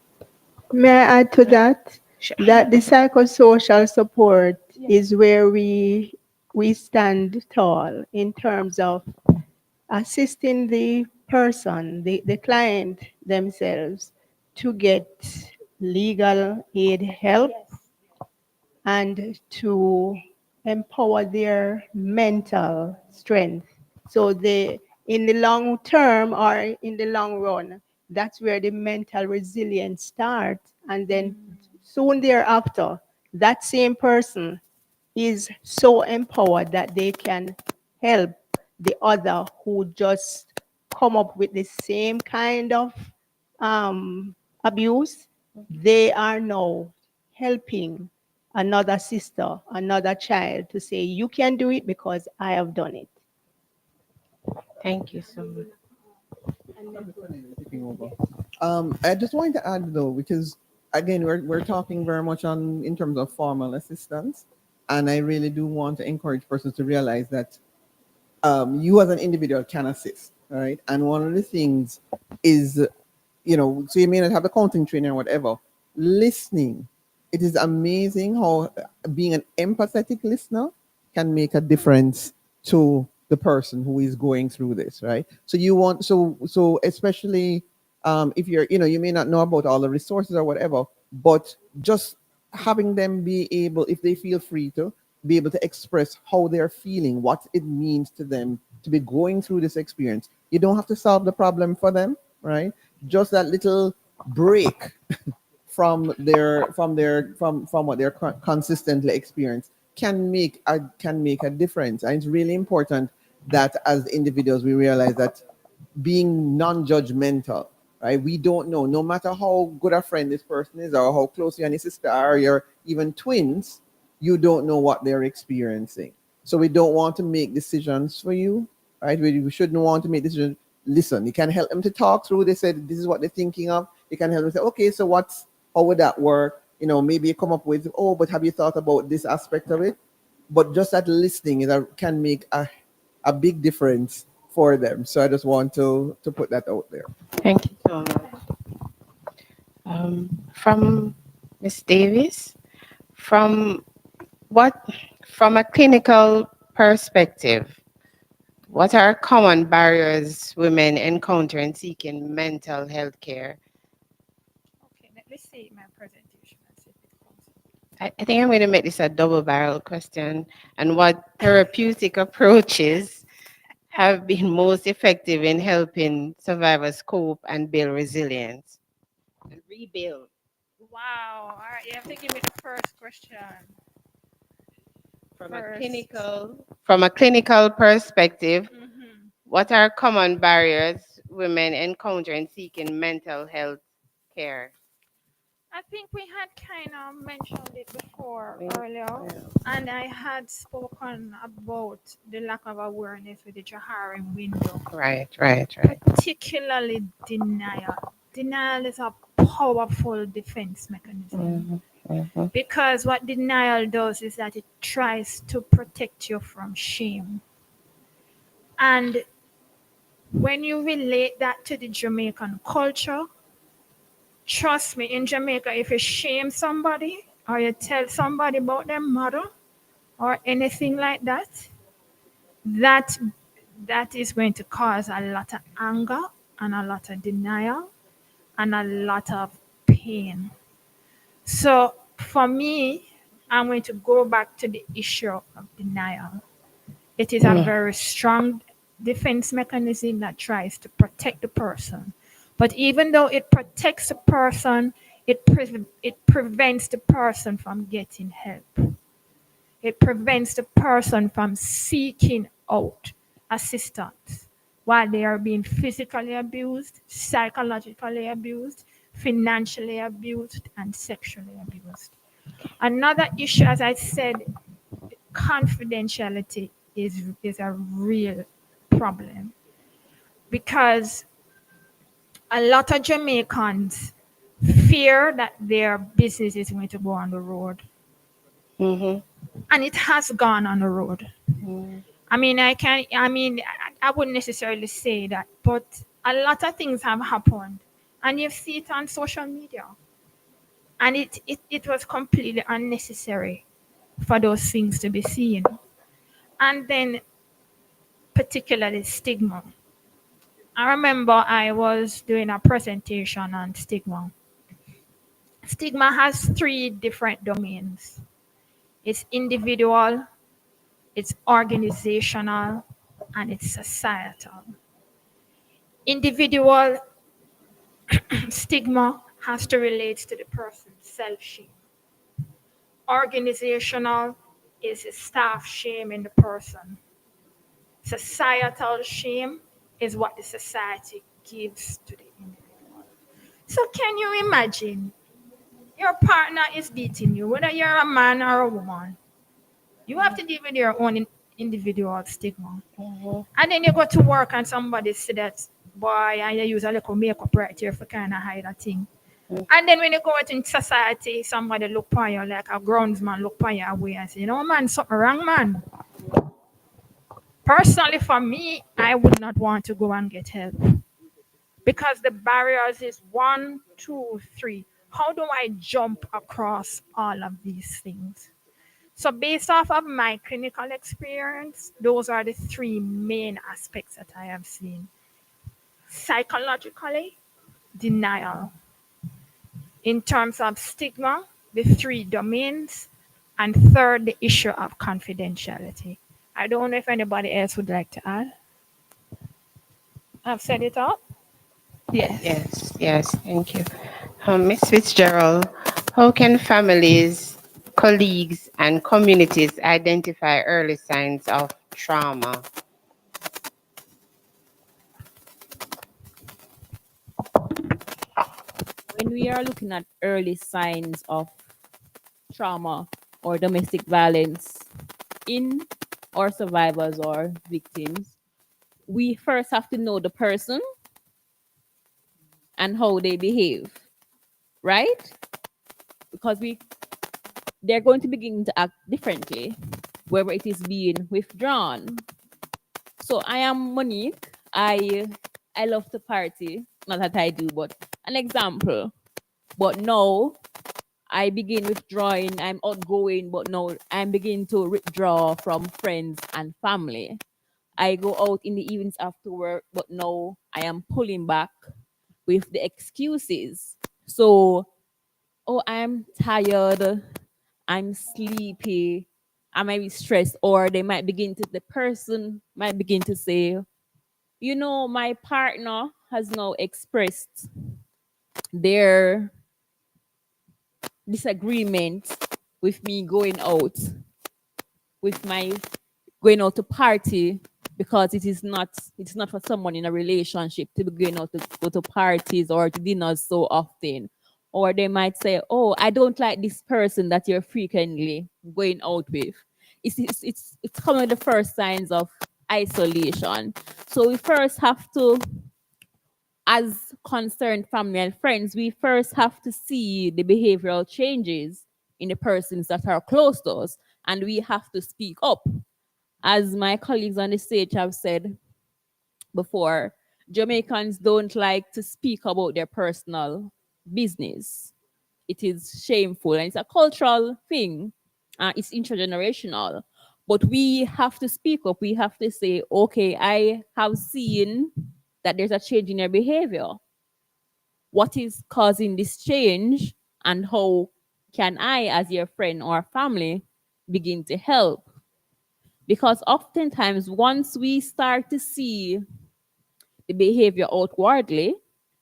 May I add to that? Sure. That the psychosocial support is where we stand tall in terms of assisting the person, the client themselves to get legal aid help and to empower their mental strength. So they, in the long term or in the long run, that's where the mental resilience starts. And then soon thereafter, that same person is so empowered that they can help the other who just come up with the same kind of abuse. They are now helping another sister, another child to say, you can do it because I have done it. Thank you so much. Taking over. I just wanted to add though, because again, we're talking very much on in terms of formal assistance, and I really do want to encourage persons to realize that you as an individual can assist, right? And one of the things is, so you may not have the counting training or whatever, listening. It is amazing how being an empathetic listener can make a difference to the person who is going through this, right? So you want, so especially if you're, you may not know about all the resources or whatever, but just having them be able, if they feel free to, be able to express how they're feeling, what it means to them to be going through this experience. You don't have to solve the problem for them, right? Just that little break from what they're consistently experience can make a difference. And it's really important that as individuals we realize that being non-judgmental, right? We don't know, no matter how good a friend this person is or how close you and your sister are, or you're even twins, you don't know what they're experiencing. So we don't want to make decisions for you, right? We shouldn't want to make decisions. Listen, you can help them to talk through. They said this is what they're thinking of. You can help them say, okay, so how would that work? Maybe you come up with, oh, but have you thought about this aspect of it? But just that listening can make a big difference for them. So I just want to put that out there. Thank you so much. From Ms. Davis, from from a clinical perspective, what are common barriers women encounter in seeking mental health care? Okay, let me see my presentation and see if it comes. I think I'm going to make this a double barrel question. And what therapeutic approaches have been most effective in helping survivors cope and build resilience and rebuild? Wow. All right, you have to give me the first question. From First. a clinical perspective, Mhm. what are common barriers women encounter in seeking mental health care? I think we had kind of mentioned it before Yeah. earlier, and I had spoken about the lack of awareness with the Johari window, Right. particularly denial. Denial is a powerful defense mechanism because what denial does is that it tries to protect you from shame. And when you relate that to the Jamaican culture, trust me, in Jamaica, if you shame somebody or you tell somebody about their mother or anything like that, that that is going to cause a lot of anger and a lot of denial and a lot of pain. So for me, I'm going to go back to the issue of denial. It is a very strong defense mechanism that tries to protect the person. But even though it protects the person, it prevents the person from getting help. It prevents the person from seeking out assistance while they are being physically abused, psychologically abused, financially abused, and sexually abused. Another issue, as I said, confidentiality is a real problem because a lot of Jamaicans fear that their business is going to go on the road, and it has gone on the road. I mean, I wouldn't necessarily say that, but a lot of things have happened, and you see it on social media, and it was completely unnecessary for those things to be seen. And then particularly stigma. I remember I was doing a presentation on stigma. Stigma has three different domains. It's individual, it's organizational, and it's societal. Individual stigma has to relate to the person's self-shame. Organizational is a staff shame in the person. Societal shame is what the society gives to the individual. So can you imagine your partner is beating you, whether you're a man or a woman? You have to deal with your own individual stigma. And then you go to work and somebody say that, boy, and you use a little makeup right here for kind of hide a thing. And then when you go out in society, somebody look upon you like a groundsman look upon you away and say, you know, man, something wrong, man. Personally, for me, I would not want to go and get help because the barriers is 1, 2, 3. How do I jump across all of these things? So based off of my clinical experience, those are the three main aspects that I have seen. Psychologically, denial. In terms of stigma, the three domains. And third, the issue of confidentiality. I don't know if anybody else would like to add. I've set it up. Yes. Yes, thank you. Ms. Fitzgerald, how can families, colleagues, and communities identify early signs of trauma? When we are looking at early signs of trauma or domestic violence in or survivors or victims, we first have to know the person and how they behave, right? Because they're going to begin to act differently, whether it is being withdrawn. So I am Monique. I love to party. Not that I do, but an example. But now I begin withdrawing. I'm outgoing, but now I'm beginning to withdraw from friends and family. I go out in the evenings after work, but now I am pulling back with the excuses. So, oh, I'm tired, I'm sleepy, I might be stressed, or the person might begin to say, you know, my partner has now expressed their disagreement with me with my going out to party because it's not for someone in a relationship to be going out to go to parties or to dinners so often. Or they might say, oh, I don't like this person that you're frequently going out with. It's coming with the first signs of isolation. So we first have to, as concerned family and friends, we first have to see the behavioral changes in the persons that are close to us, and we have to speak up. As my colleagues on the stage have said before, Jamaicans don't like to speak about their personal business. It is shameful and it's a cultural thing. It's intergenerational. But we have to speak up. We have to say, okay, I have seen that there's a change in your behavior. What is causing this change, and how can I, as your friend or family, begin to help? Because oftentimes, once we start to see the behavior outwardly,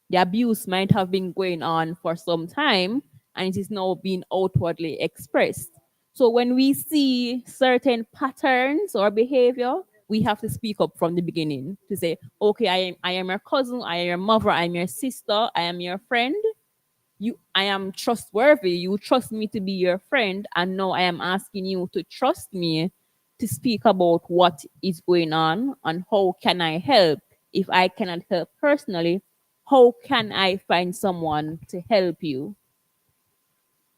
the abuse might have been going on for some time and it is now being outwardly expressed. So when we see certain patterns or behavior, we have to speak up from the beginning to say, okay, I am your cousin, I am your mother, I am your sister, I am your friend. I am trustworthy. You trust me to be your friend, and now I am asking you to trust me to speak about what is going on and how can I help. If I cannot help personally, how can I find someone to help you?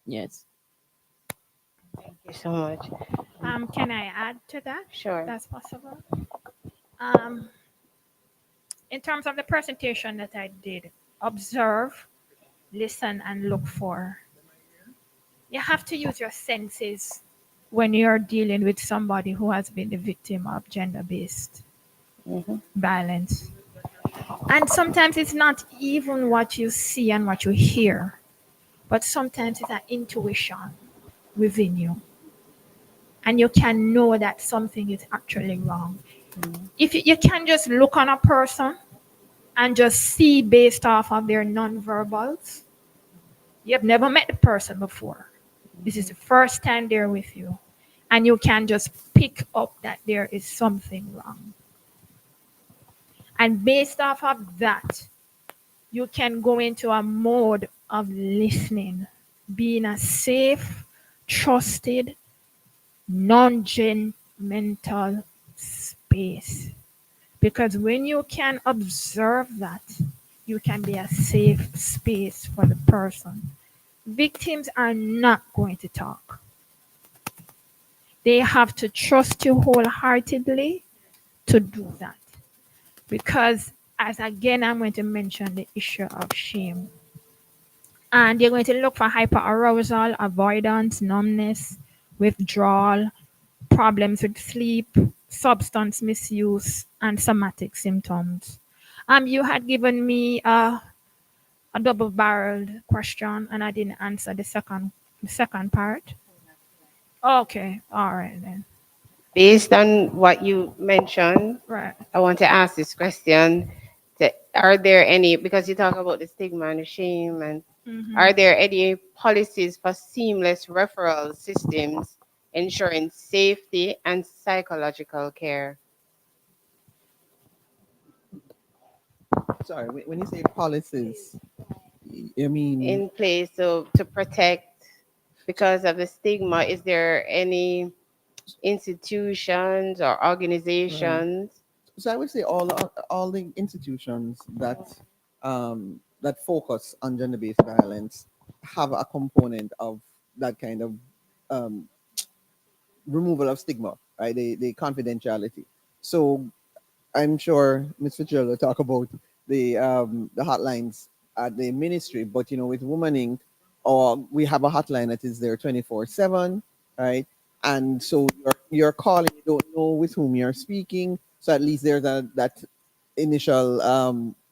Yes. Thank you so much. Can I add to that? Sure. That's possible. Um, in terms of the presentation that I did, observe, listen, and look for. You have to use your senses when you're dealing with somebody who has been the victim of gender-based violence. And sometimes it's not even what you see and what you hear, but sometimes it's an intuition within you. And you can know that something is actually wrong. If you can just look on a person and just see based off of their nonverbals, you have never met the person before. This is the first time they're with you. And you can just pick up that there is something wrong. And based off of that, you can go into a mode of listening, being a safe, trusted, non-judgmental space. Because when you can observe that, you can be a safe space for the person. Victims are not going to talk. They have to trust you wholeheartedly to do that. Because, as again, I'm going to mention the issue of shame. And you're going to look for hyperarousal, avoidance, numbness, withdrawal, problems with sleep, substance misuse, and somatic symptoms. You had given me a double-barreled question, and I didn't answer the second part. Okay, all right then. Based on what you mentioned, Right. I want to ask this question. Are there any, because you talk about the stigma and the shame, and are there any policies for seamless referral systems ensuring safety and psychological care Sorry, when you say policies, I mean, in place to protect because of the stigma? Is there any institutions or right. organizations? So I would say all the institutions that focus on gender-based violence have a component of that kind of um, removal of stigma, right? The confidentiality. So I'm sure Ms. Fitzgerald will talk about the hotlines at the ministry, but with Woman Inc., or we have a hotline that is there 24/7, right? And so you're calling, you don't know with whom you're speaking, so at least there's that initial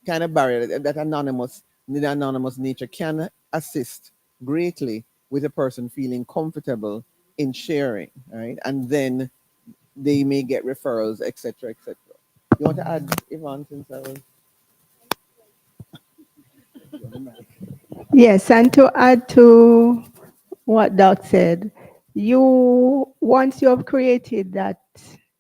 kind of barrier that the anonymous nature can assist greatly with a person feeling comfortable in sharing, right? And then they may get referrals, etc., etc. You want to add, Yvonne, since I was on the mic? Yes, and to add to what Doc said, once you have created that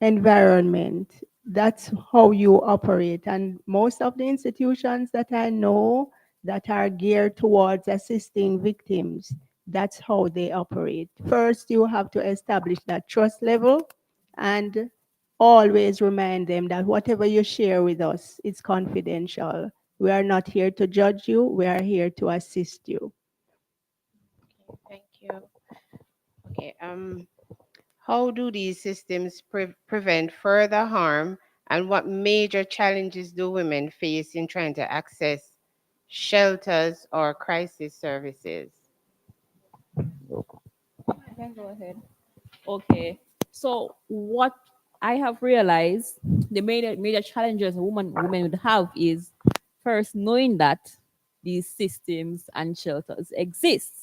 environment, that's how you operate. And most of the institutions that I know that are geared towards assisting victims, that's how they operate. First, you have to establish that trust level and always remind them that whatever you share with us is confidential. We are not here to judge you, we are here to assist you. Thank you. Okay. How do these systems prevent further harm, and what major challenges do women face in trying to access shelters or crisis services? I can go ahead. Okay. So what I have realized the major challenges women would have is first knowing that these systems and shelters exist.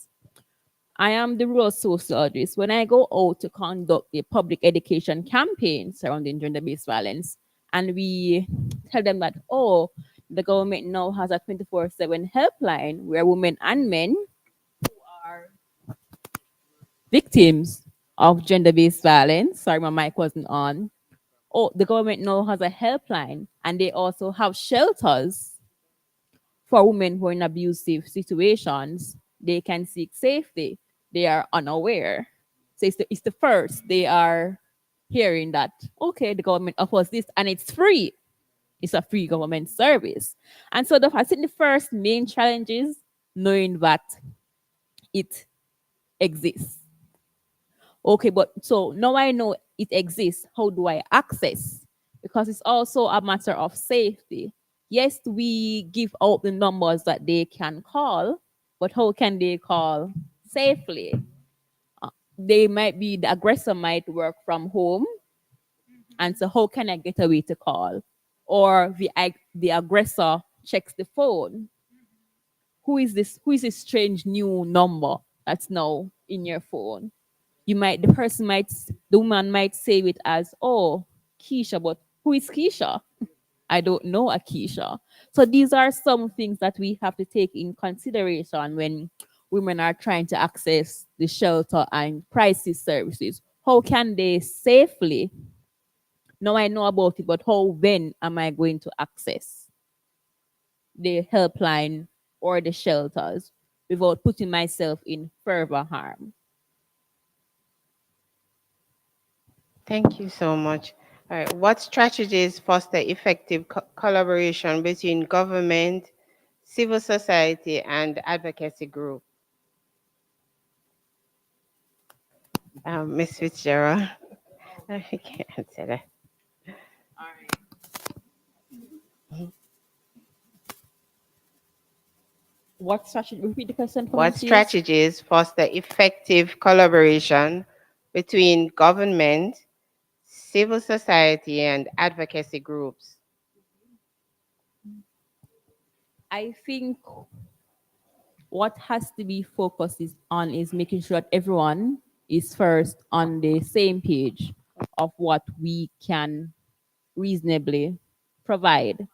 I am the rural sociologist. When I go out to conduct a public education campaign surrounding gender-based violence, and we tell them that, oh, the government now has a 24/7 helpline where women and men are victims of gender-based violence. Sorry, my mic wasn't on. Oh, the government now has a helpline, and they also have shelters for women who are in abusive situations. They can seek safety. They are unaware. So it's the first they are hearing that, okay, the government offers this and it's free. It's a free government service. And so I think the first main challenge is knowing that it exists. Okay, but so now I know it exists. How do I access? Because it's also a matter of safety. Yes, we give out the numbers that they can call, but how can they call safely? They might be, the aggressor might work from home, and so how can I get away to call? Or the aggressor checks the phone. Who is this? Who is this strange new number that's now in your phone? The woman might save it as, oh, Keisha, but who is Keisha? I don't know a Keisha. So these are some things that we have to take in consideration when women are trying to access the shelter and crisis services. How can they safely? Now I know about it, but how then am I going to access the helpline or the shelters without putting myself in further harm? Thank you so much. All right. What strategies foster effective collaboration between government, civil society, and advocacy group? Ms. Fitzgerald. I can't answer that. What strategy? Repeat the question for me, What please. strategies foster effective collaboration between government, civil society, and advocacy groups? I think what has to be focused is making sure that everyone is first on the same page of what we can reasonably provide.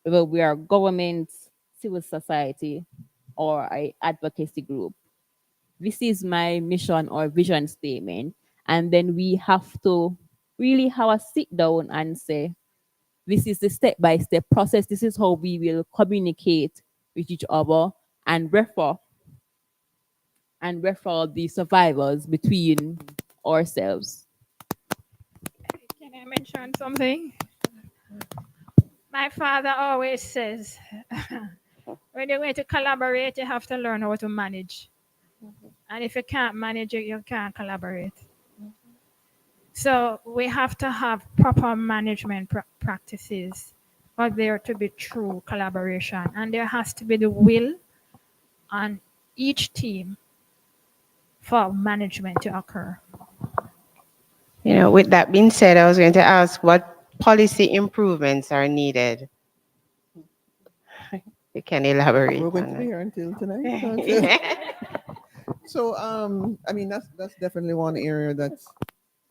whether we are government, civil society, or a advocacy group. This is my mission or vision statement. And then we have to really have a sit down and say, this is the step by step process. This is how we will communicate with each other and refer the survivors between ourselves. Can I mention something? My father always says, when you're going to collaborate, you have to learn how to manage. And if you can't manage it, you can't collaborate. So we have to have proper management practices for there to be true collaboration. And there has to be the will on each team for management to occur. With that being said, I was going to ask what policy improvements are needed. You can elaborate We're going on to be that. here until tonight. Don't you? So, I mean, that's definitely one area that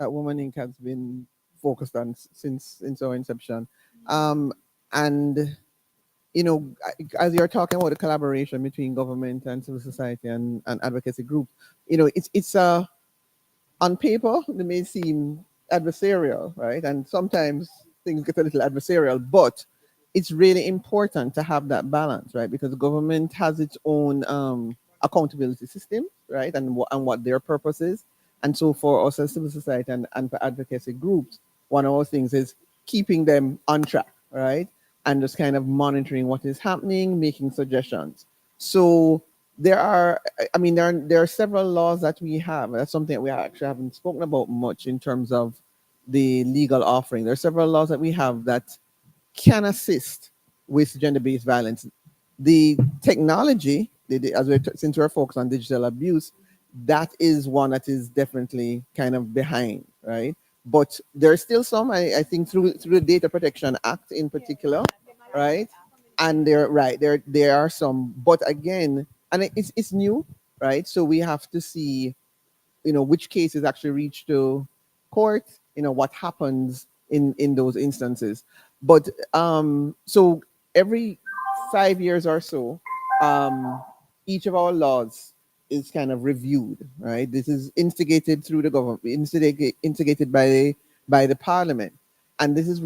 Woman Inc. has been focused on since our inception. And as you're talking about the collaboration between government and civil society and advocacy groups, it's on paper they may seem adversarial, right? And sometimes things get a little adversarial, but it's really important to have that balance, right? Because the government has its own accountability system, right? And what their purpose is. And so for us as civil society and for advocacy groups, one of our things is keeping them on track, right? And just kind of monitoring what is happening, making suggestions. So I mean, there are several laws that we have. That's something that we actually haven't spoken about much in terms of the legal offering. There are several laws that we have that can assist with gender-based violence. The technology, since we're focused on digital abuse, that is one that is definitely kind of behind, right? But there's still some, I think, through the Data Protection Act in particular, right? And there are some, but again, and it's new, right? So we have to see, which cases actually reach to court, what happens in those instances. But so every 5 years or so, each of our laws is kind of reviewed, right? This is instigated through the government, instigated by the parliament. And this is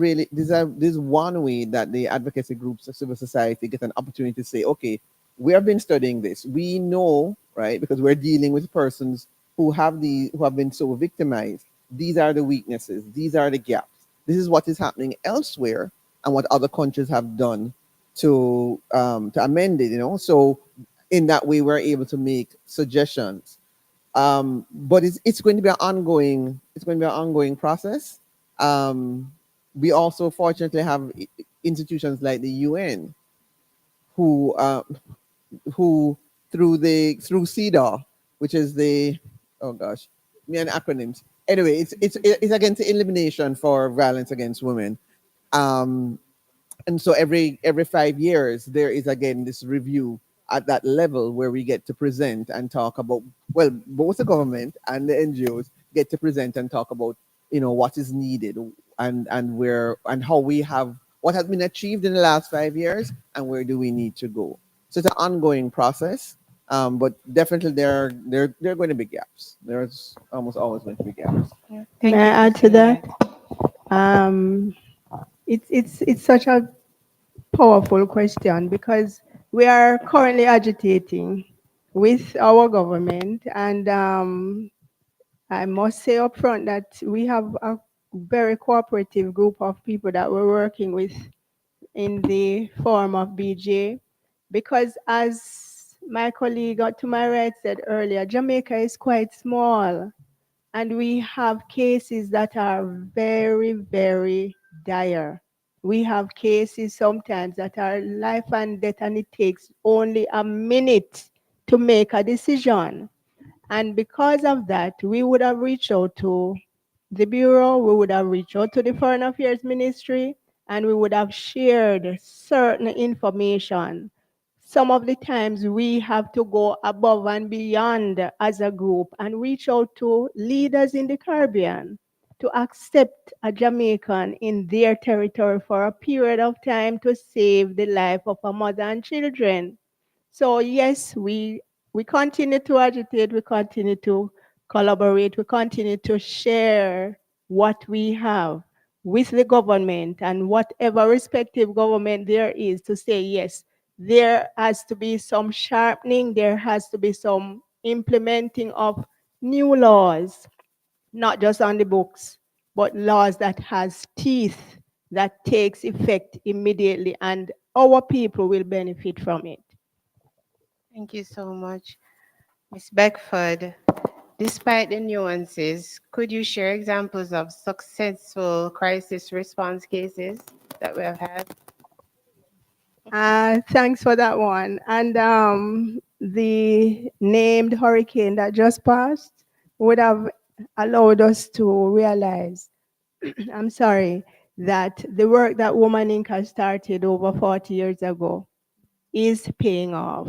one way that the advocacy groups of civil society get an opportunity to say, okay, we have been studying this. We know, right, because we're dealing with persons who have been so victimized. These are the weaknesses. These are the gaps. This is what is happening elsewhere, and what other countries have done to amend it. So in that way, we're able to make suggestions. But it's going to be an ongoing process. We also fortunately have institutions like the UN who through CEDAW, which is the, oh gosh, me and acronyms. Anyway, it's against the elimination for violence against women. Um, and so every 5 years there is again this review at that level where we get to present and talk about, well, both the government and the NGOs get to present and talk about what is needed, and where and how we have what has been achieved in the last 5 years and where do we need to go. So it's an ongoing process, but definitely there are going to be gaps. There's almost always going to be gaps. May I add to that? Um, it's such a powerful question because we are currently agitating with our government, and I must say upfront that we have a very cooperative group of people that we're working with in the form of BJ, because as my colleague to my right said earlier, Jamaica is quite small, and we have cases that are very, very dire. We have cases sometimes that are life and death, and it takes only a minute to make a decision. And because of that, we would have reached out to the Bureau, we would have reached out to the Foreign Affairs Ministry, and we would have shared certain information. Some of the times we have to go above and beyond as a group and reach out to leaders in the Caribbean to accept a Jamaican in their territory for a period of time to save the life of a mother and children. So yes, we continue to agitate, we continue to collaborate, we continue to share what we have with the government and whatever respective government there is to say yes, there has to be some sharpening, there has to be some implementing of new laws, not just on the books, but laws that has teeth that takes effect immediately and our people will benefit from it. Thank you so much. Ms. Beckford, despite the nuances, could you share examples of successful crisis response cases that we have had? Thanks for that one. And the named hurricane that just passed would have allowed us to realize, I'm sorry, that the work that Woman Inc. has started over 40 years ago is paying off.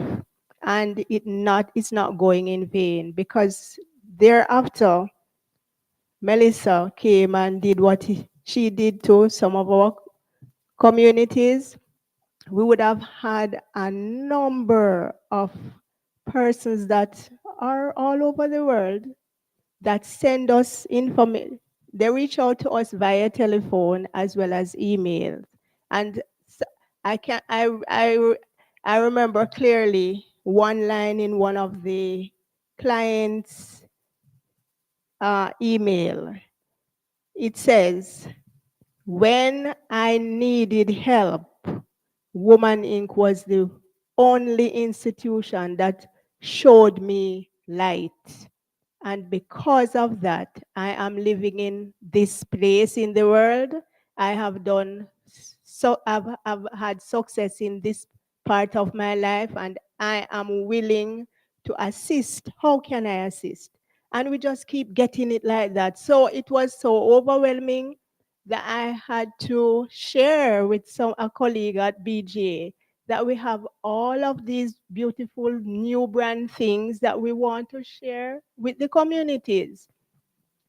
And it's not going in vain because thereafter, Melissa came and did what she did to some of our communities. We would have had a number of persons that are all over the world that send us information. They reach out to us via telephone as well as email. And I can I remember clearly one line in one of the clients' email. It says, "When I needed help, Woman Inc. was the only institution that showed me light. And because of that, I am living in this place in the world. I have done so I've had success in this part of my life and I am willing to assist. How can I assist?" And we just keep getting it like that. So it was so overwhelming that I had to share with a colleague at BGA that we have all of these beautiful new brand things that we want to share with the communities.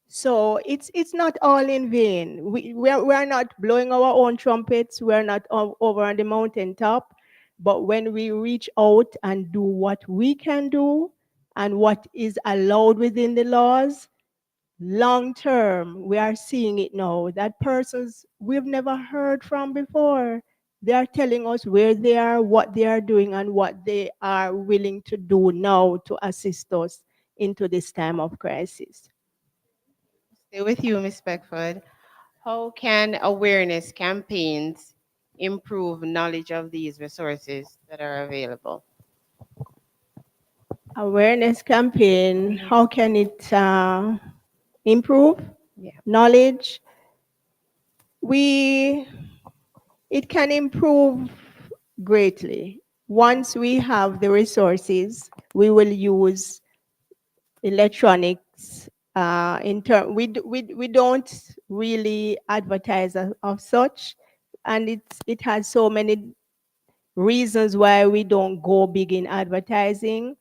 So it's not all in vain. We are not blowing our own trumpets. We're not over on the mountaintop. But when we reach out and do what we can do and what is allowed within the laws, long term, we are seeing it now that persons we've never heard from before, they are telling us where they are, what they are doing, and what they are willing to do now to assist us into this time of crisis. Stay with you, Ms. Beckford. How can awareness campaigns improve knowledge of these resources that are available? Awareness campaign, how can it improve Yeah. knowledge? We It can improve greatly. Once we have the resources, we will use electronics. We don't really advertise of such, and it has so many reasons why we don't go big in advertising.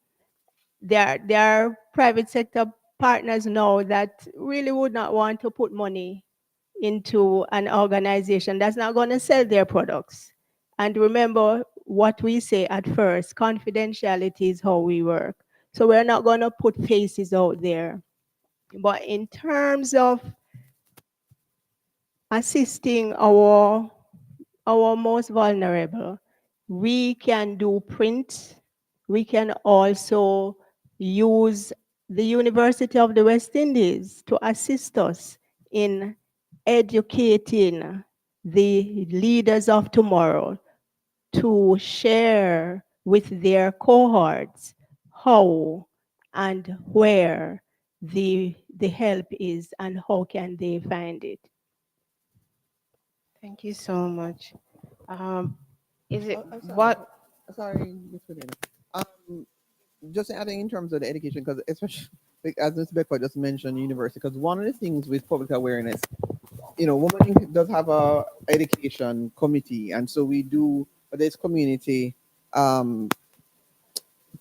There are private sector partners now that really would not want to put money into an organization that's not going to sell their products. And remember what we say at first, confidentiality is how we work. So we're not going to put faces out there. But in terms of assisting our most vulnerable, we can do print. We can also use the University of the West Indies to assist us in educating the leaders of tomorrow to share with their cohorts how and where the help is and how can they find it. Thank you so much. Is it I'm sorry. what? Sorry, Ms. Medina. Um, just adding in terms of the education, because especially like, as Ms. Beckford just mentioned, university. Because one of the things with public awareness, Women Inc. does have a education committee, and so we do this community um,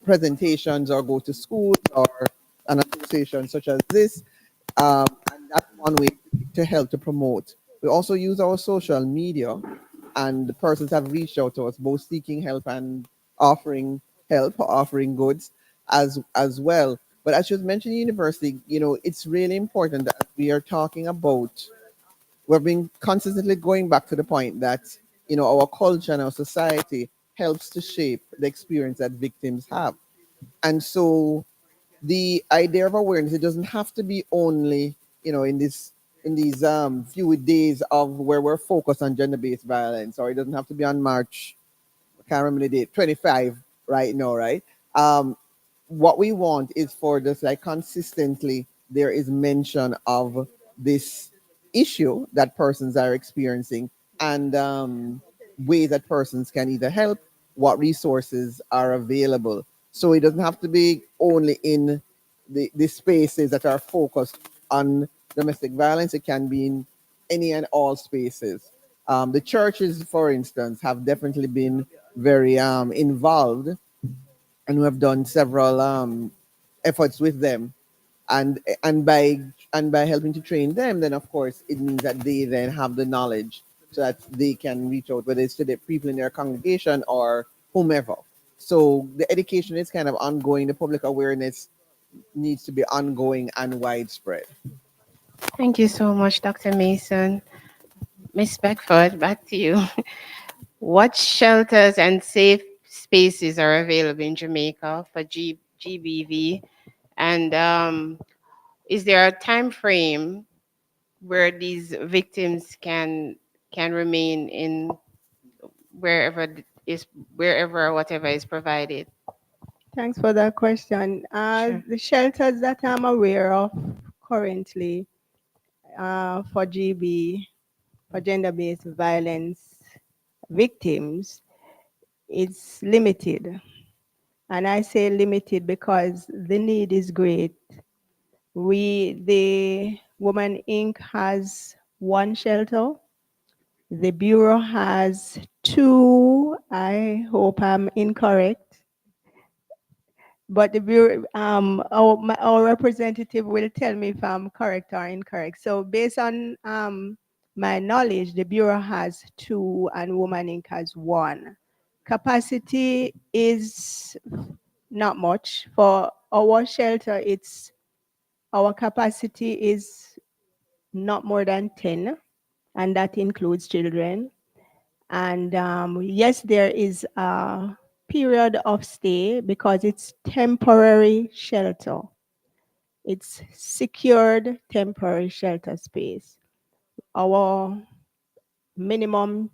presentations or go to schools or an association such as this, and that's one way to help to promote. We also use our social media, and the persons have reached out to us, both seeking help and offering help, offering goods as well. But as you mentioned, university, it's really important that we are talking about. We've been consistently going back to the point that our culture and our society helps to shape the experience that victims have, and so the idea of awareness, it doesn't have to be only in these few days of where we're focused on gender-based violence, or it doesn't have to be on March, I can't remember the date, 25 right now, right? What we want is for this, like, consistently there is mention of this issue that persons are experiencing, and ways that persons can either help, what resources are available. So it doesn't have to be only in the spaces that are focused on domestic violence. It can be in any and all spaces. The churches, for instance, have definitely been very involved, and we have done several efforts with them, and by helping to train them, then of course it means that they then have the knowledge so that they can reach out, whether it's to the people in their congregation or whomever. So the education is kind of ongoing. The public awareness needs to be ongoing and widespread. Thank you so much, Dr. Mason. Miss Beckford, back to you. What shelters and safe spaces are available in Jamaica for GBV? And is there a time frame where these victims can remain in wherever is wherever or whatever is provided? Thanks for that question. Sure. The shelters that I'm aware of currently for GB, for gender-based violence victims, it's limited. And I say limited because the need is great. The Woman Inc. has one shelter. The Bureau has two. I hope I'm incorrect. But the Bureau, our representative will tell me if I'm correct or incorrect. So based on my knowledge, the Bureau has two and Woman Inc. has one. Capacity is not much. For our shelter, our capacity is not more than 10, and that includes children. And yes, there is a period of stay because it's temporary shelter. It's secured temporary shelter space. Our minimum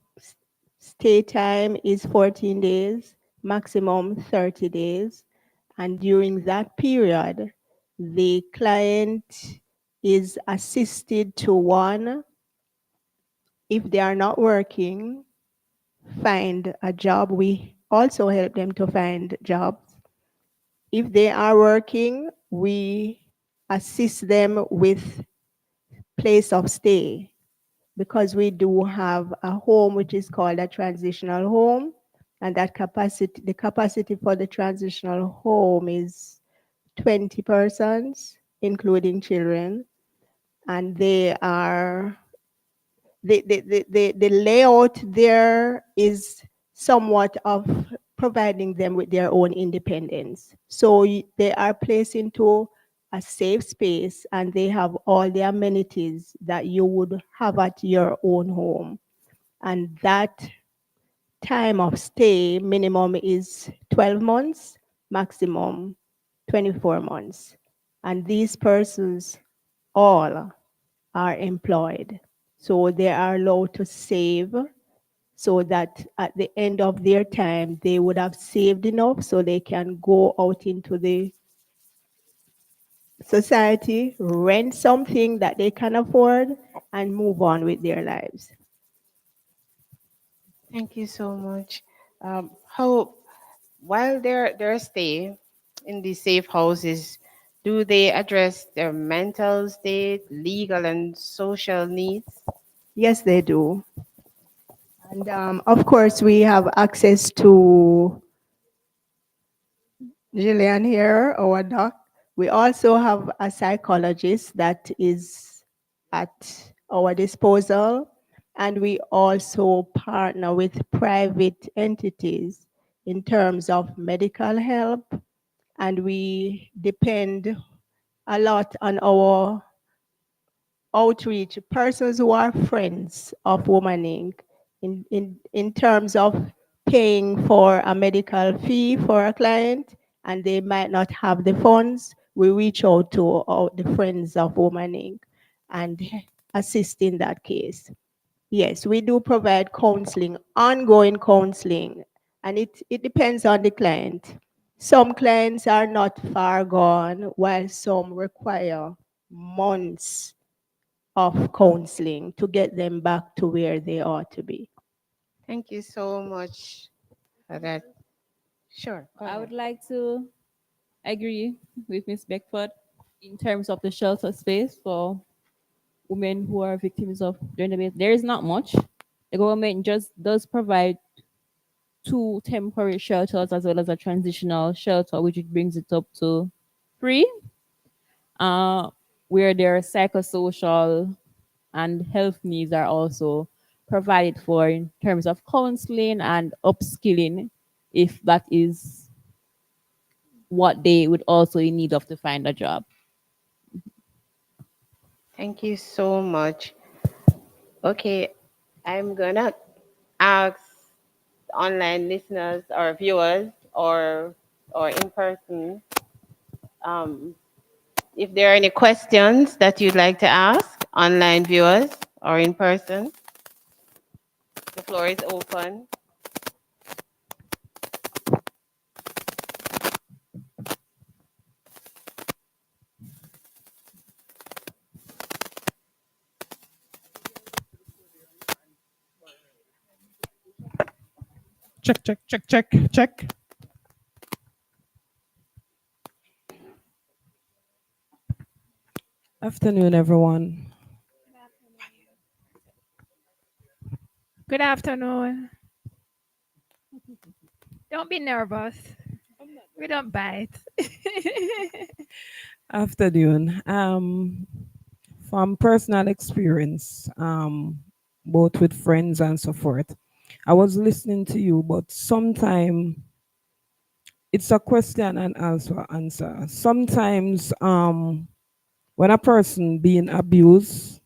stay time is 14 days, maximum 30 days. And during that period, the client is assisted to, one, if they are not working, find a job. We also help them to find jobs. If they are working, we assist them with place of stay, because we do have a home which is called a transitional home, and that capacity, the capacity for the transitional home is 20 persons, including children, and the layout there is somewhat of providing them with their own independence. So they are placed into a safe space, and they have all the amenities that you would have at your own home. And that time of stay minimum is 12 months, maximum 24 months. And these persons all are employed. So they are allowed to save, so that at the end of their time, they would have saved enough so they can go out into the society, rent something that they can afford, and move on with their lives. Thank you so much. How while their stay in these safe houses, do they address their mental state, legal and social needs? Yes, they do. And of course, we have access to Gillian here, our doc. We also have a psychologist that is at our disposal, and we also partner with private entities in terms of medical help, and we depend a lot on our outreach persons who are friends of Woman Inc. In terms of paying for a medical fee for a client and they might not have the funds, we reach out to the friends of Woman Inc. and assist in that case. Yes, we do provide counseling, ongoing counseling, and it depends on the client. Some clients are not far gone, while some require months of counseling to get them back to where they ought to be. Thank you so much for that. Sure. Go I ahead. would like to agree with Ms. Beckford in terms of the shelter space for women who are victims of gender based. There is not much. The government just does provide two temporary shelters as well as a transitional shelter, which it brings it up to three, uh, where their psychosocial and health needs are also provided for in terms of counseling and upskilling, if that is what they would also in need of to find a job. Thank you so much. Okay, I'm gonna ask online listeners or viewers or in person if there are any questions that you'd like to ask online viewers or in person. The floor is open. Check, check, check, check, check. Afternoon, everyone. Good afternoon. Don't be nervous. We don't bite. Afternoon. From personal experience, both with friends and so forth, I was listening to you, but sometimes it's a question and answer. Sometimes, when a person being abused,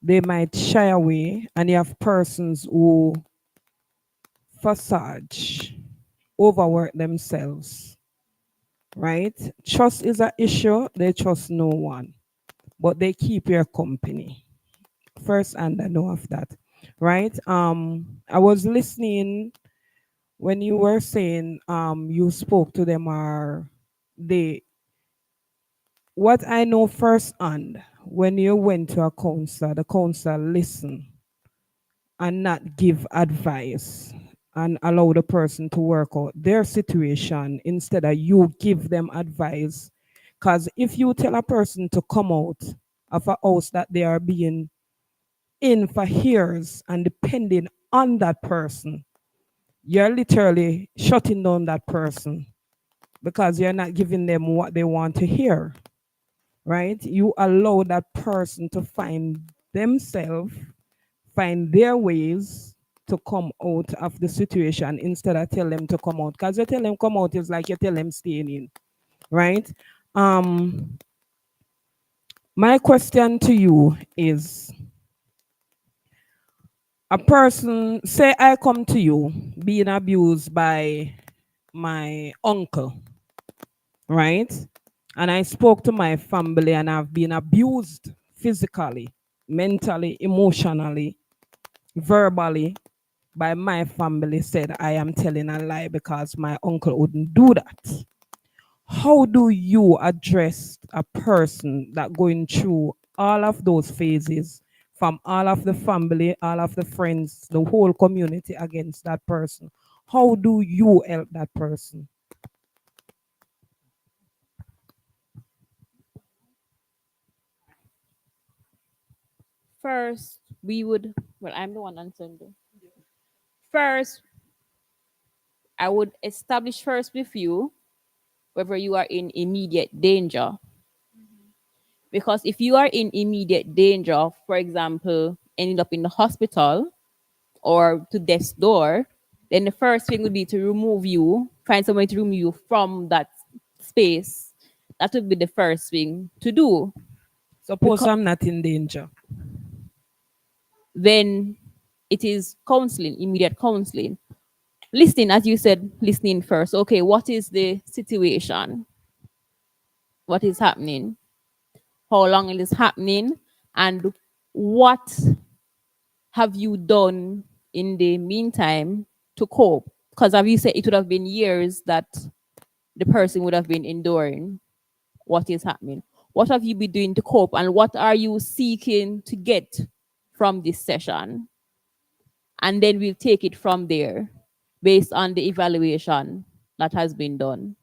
they might shy away, and you have persons who facade, overwork themselves, right? Trust is an issue. They trust no one, but they keep your company. First, and I know of that, right? I was listening when you were saying you spoke to them, or they. What I know firsthand, when you went to a counselor, the counselor listened and not give advice and allow the person to work out their situation instead of you give them advice. Because if you tell a person to come out of a house that they are being in for years and depending on that person, you're literally shutting down that person because you're not giving them what they want to hear, right? You allow that person to find themselves, find their ways to come out of the situation instead of tell them to come out. Because you tell them come out is like you tell them staying in, right? Um, my question to you is, a person, say I come to you being abused by my uncle, right? And I spoke to my family and I've been abused physically, mentally, emotionally, verbally by my family, said I am telling a lie because my uncle wouldn't do that. How do you address a person that going through all of those phases, from all of the family, all of the friends, the whole community against that person? How do you help that person? First, we would, well, I'm the one answering. First, I would establish first with you whether you are in immediate danger. Because if you are in immediate danger of, for example, ending up in the hospital or to death's door, then the first thing would be to remove you, find someone to remove you from that space. That would be the first thing to do. Suppose Because I'm not in danger. then it is counseling, immediate counseling. Listening, as you said, listening first. Okay, what is the situation? What is happening? How long it is happening? And what have you done in the meantime to cope? Because as you said, it would have been years that the person would have been enduring what is happening. What have you been doing to cope? And what are you seeking to get from this session? And then we'll take it from there based on the evaluation that has been done.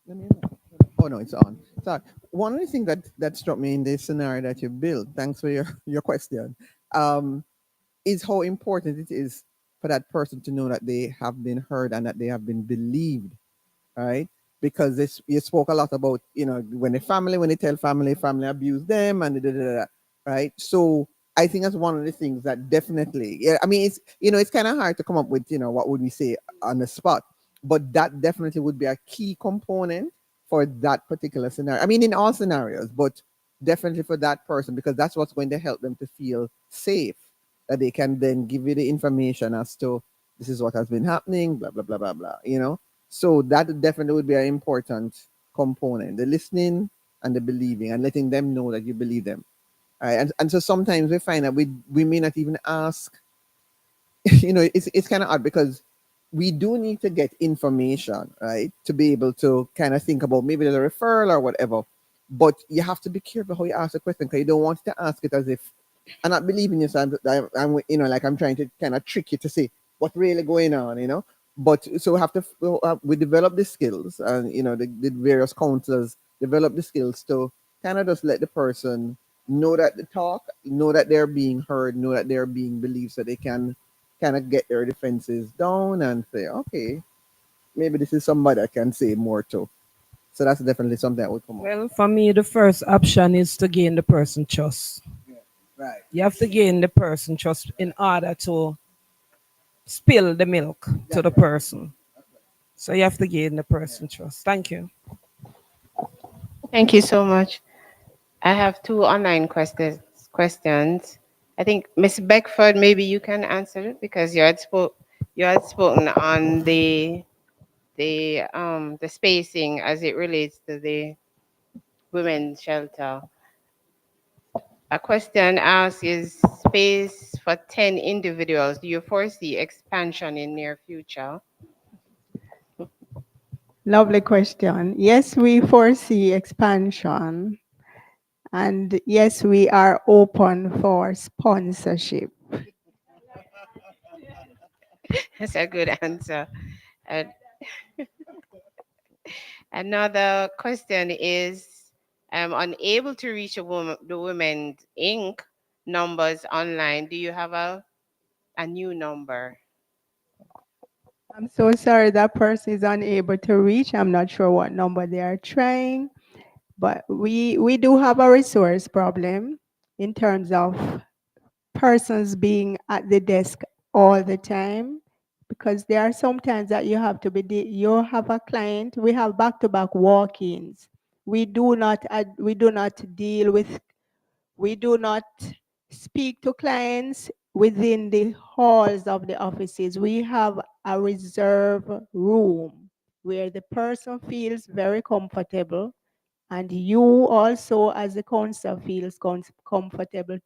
Let me- Oh no, it's on. So one of the things that struck me in this scenario that you built, thanks for your, your question, is how important it is for that person to know that they have been heard and that they have been believed, right? Because this you spoke a lot about, when when they tell family, family abuse them and da, da, da, da, right? So I think that's one of the things that definitely, yeah, I mean, it's kind of hard to come up with, what would we say on the spot, but that definitely would be a key component for that particular scenario. I mean, in all scenarios, but definitely for that person, because that's what's going to help them to feel safe, that they can then give you the information as to this is what has been happening, blah, blah, blah, blah, blah, So that definitely would be an important component, the listening and the believing and letting them know that you believe them. Right? And so sometimes we find that we may not even ask, it's kind of odd because we do need to get information, right? To be able to kind of think about maybe there's a referral or whatever. But you have to be careful how you ask the question because you don't want to ask it as if I'm not believing you. So like I'm trying to kind of trick you to say what's really going on. But so we have to, we develop the skills and, the various counselors develop the skills to kind of just let the person know that know that they're being heard, know that they're being believed so they can kind of get their defenses down and say, okay, maybe this is somebody I can say more to. So that's definitely something that would come up. Well, for me, the first option is to gain the person trust. Right. You have to gain the person trust in order to spill the milk to the person. So you have to gain the person trust. Thank you. Thank you so much. I have two online questions. I think Miss Beckford, maybe you can answer it because you had spoken on the spacing as it relates to the women's shelter. A question asked is space for 10 individuals. Do you foresee expansion in near future? Lovely question. Yes, we foresee expansion. And yes, we are open for sponsorship. That's a good answer. Uh, Another question is, I'm unable to reach the Women's Inc. numbers online. Do you have a new number? I'm so sorry that person is unable to reach. I'm not sure what number they are trying, but we do have a resource problem in terms of persons being at the desk all the time, because there are some times that you have to you have a client. We have back-to-back walk-ins. We do not speak to clients within the halls of the offices. We have a reserve room where the person feels very comfortable, and you also as a counselor feels comfortable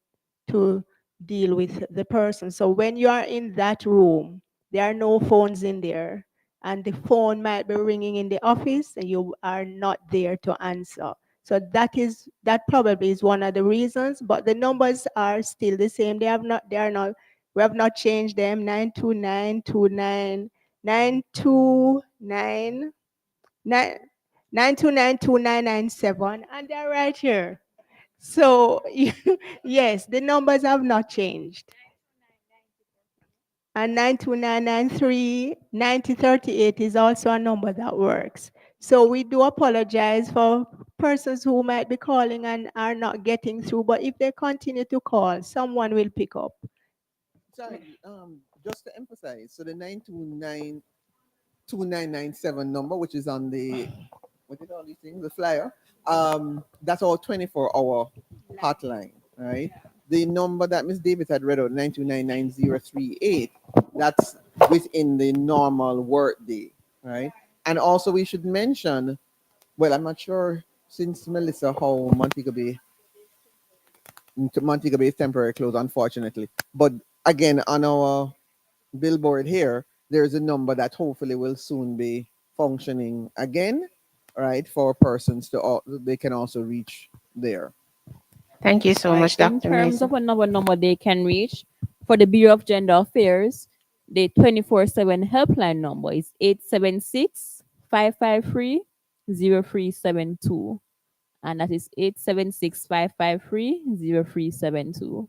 to deal with the person. So when you are in that room, there are no phones in there, and the phone might be ringing in the office and you are not there to answer. So that probably is one of the reasons, but the numbers are still the same. We have not changed them. 92929 929 9292997, and they're right here. So yes, the numbers have not changed. And 92993 9038 is also a number that works. So we do apologize for persons who might be calling and are not getting through, but if they continue to call, someone will pick up. Sorry, just to emphasize, so the 929-2997 number, which is on the, what did all these things, the flyer, that's our 24-hour hotline, right? The number that Miss Davis had read out, 9299038, that's within the normal work day, right? And also we should mention, well, I'm not sure since Melissa how Montego Bay is temporary closed, unfortunately. But again, on our billboard here, there's a number that hopefully will soon be functioning again, right? For persons they can also reach there. Thank you so All right. much, In Dr. terms of Mason. another number they can reach, for the Bureau of Gender Affairs, the 24/7 helpline number is 876-553-0372. And that is 876-553-0372.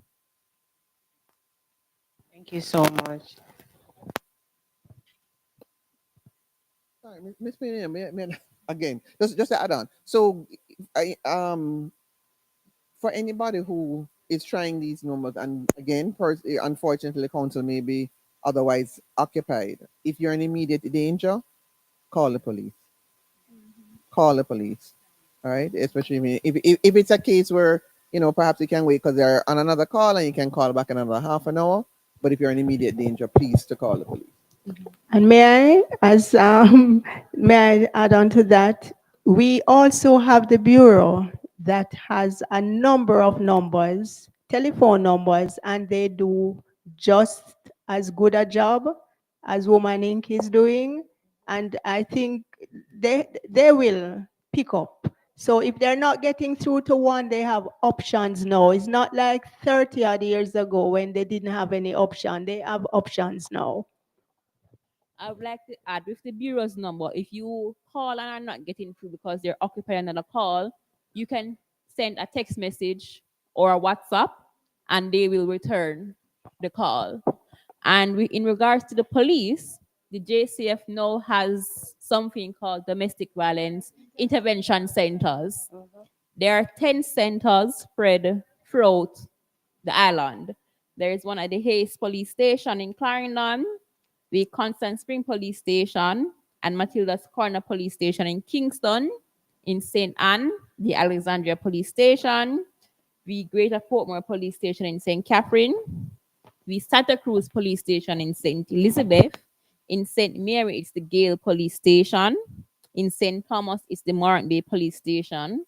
Thank you so much. Sorry, Miss Miriam, again, just to add on. So, for anybody who is trying these numbers, and again, unfortunately, council may be otherwise occupied. If you're in immediate danger, call the police. Call the police. All right, especially if it's a case where perhaps you can wait because they're on another call and you can call back another half an hour. But if you're in immediate danger, please to call the police. And may I add on to that? We also have the bureau that has a number of numbers, telephone numbers, and they do just as good a job as Woman Inc. is doing. And I think they will pick up. So if they're not getting through to one, they have options now. It's not like 30 odd years ago when they didn't have any option. They have options now. I would like to add with the bureau's number, if you call and are not getting through because they're occupying another call, you can send a text message or a WhatsApp and they will return the call. And in regards to the police, the JCF now has something called domestic violence intervention centers. There are 10 centers spread throughout the island. There is one at the Hayes Police Station in Clarendon, the Constant Spring Police Station, and Matilda's Corner Police Station in Kingston, in St. Anne, the Alexandria Police Station, the Greater Portmore Police Station in St. Catherine, the Santa Cruz Police Station in St. Elizabeth, in St. Mary, it's the Gale Police Station, in St. Thomas, it's the Morant Bay Police Station,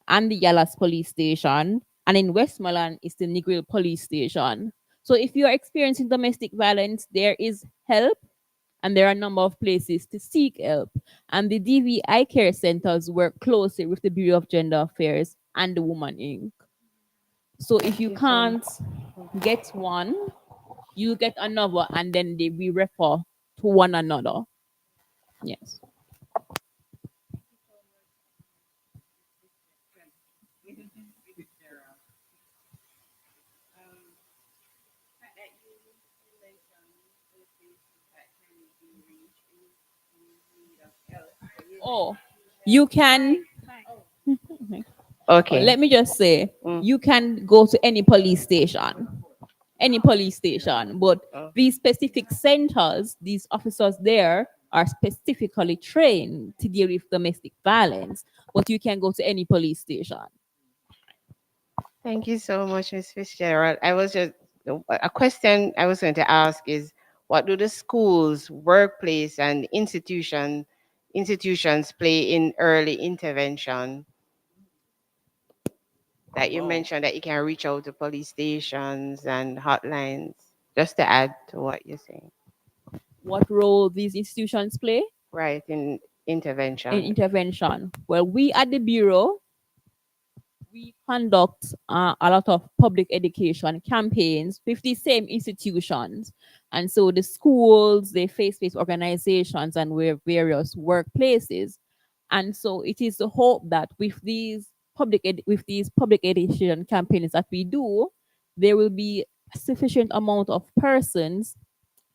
and the Yallas Police Station, and in Westmoreland is the Negril Police Station. So if you are experiencing domestic violence, there is help, and there are a number of places to seek help. And the DVI care centers work closely with the Bureau of Gender Affairs and the Woman Inc. So if you can't get one, you get another, and then we refer to one another. Yes. Oh, you can. Okay. Let me just say, you can go to any police station, but these specific centers, these officers there are specifically trained to deal with domestic violence, but you can go to any police station. Thank you so much, Ms. Fitzgerald. I was just a question I was going to ask is, what do the schools, workplace, and institutions play in early intervention? That you mentioned that you can reach out to police stations and hotlines. Just to add to what you're saying, What role these institutions play right? In intervention. in intervention? Well, we at the Bureau, we conduct a lot of public education campaigns with the same institutions. And so the schools, the faith-based organizations, and various workplaces. And so it is the hope that with these public education campaigns that we do, there will be a sufficient amount of persons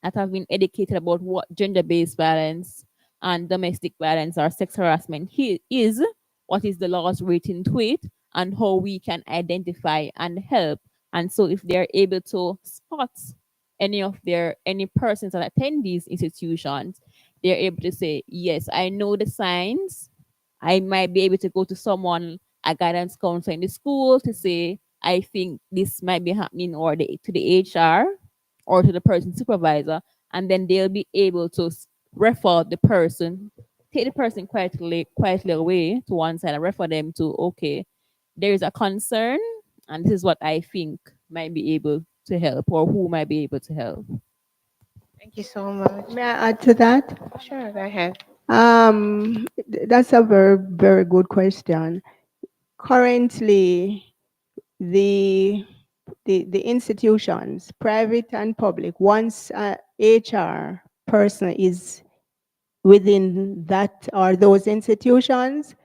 that have been educated about what gender-based violence and domestic violence or sex harassment is, what is the law's rating to it, and how we can identify and help. And so if they're able to spot any persons that attend these institutions, they're able to say, yes, I know the signs. I might be able to go to someone, a guidance counselor in the school, to say, I think this might be happening, or to the HR or to the person supervisor, and then they'll be able to refer the person, take the person quietly away to one side and refer them to, okay, there is a concern, and this is what I think might be able to help, or who might be able to help. Thank you so much. May I add to that? Sure, go ahead. That's a very, very good question. Currently, the the institutions, private and public, once a HR person is within that or those institutions,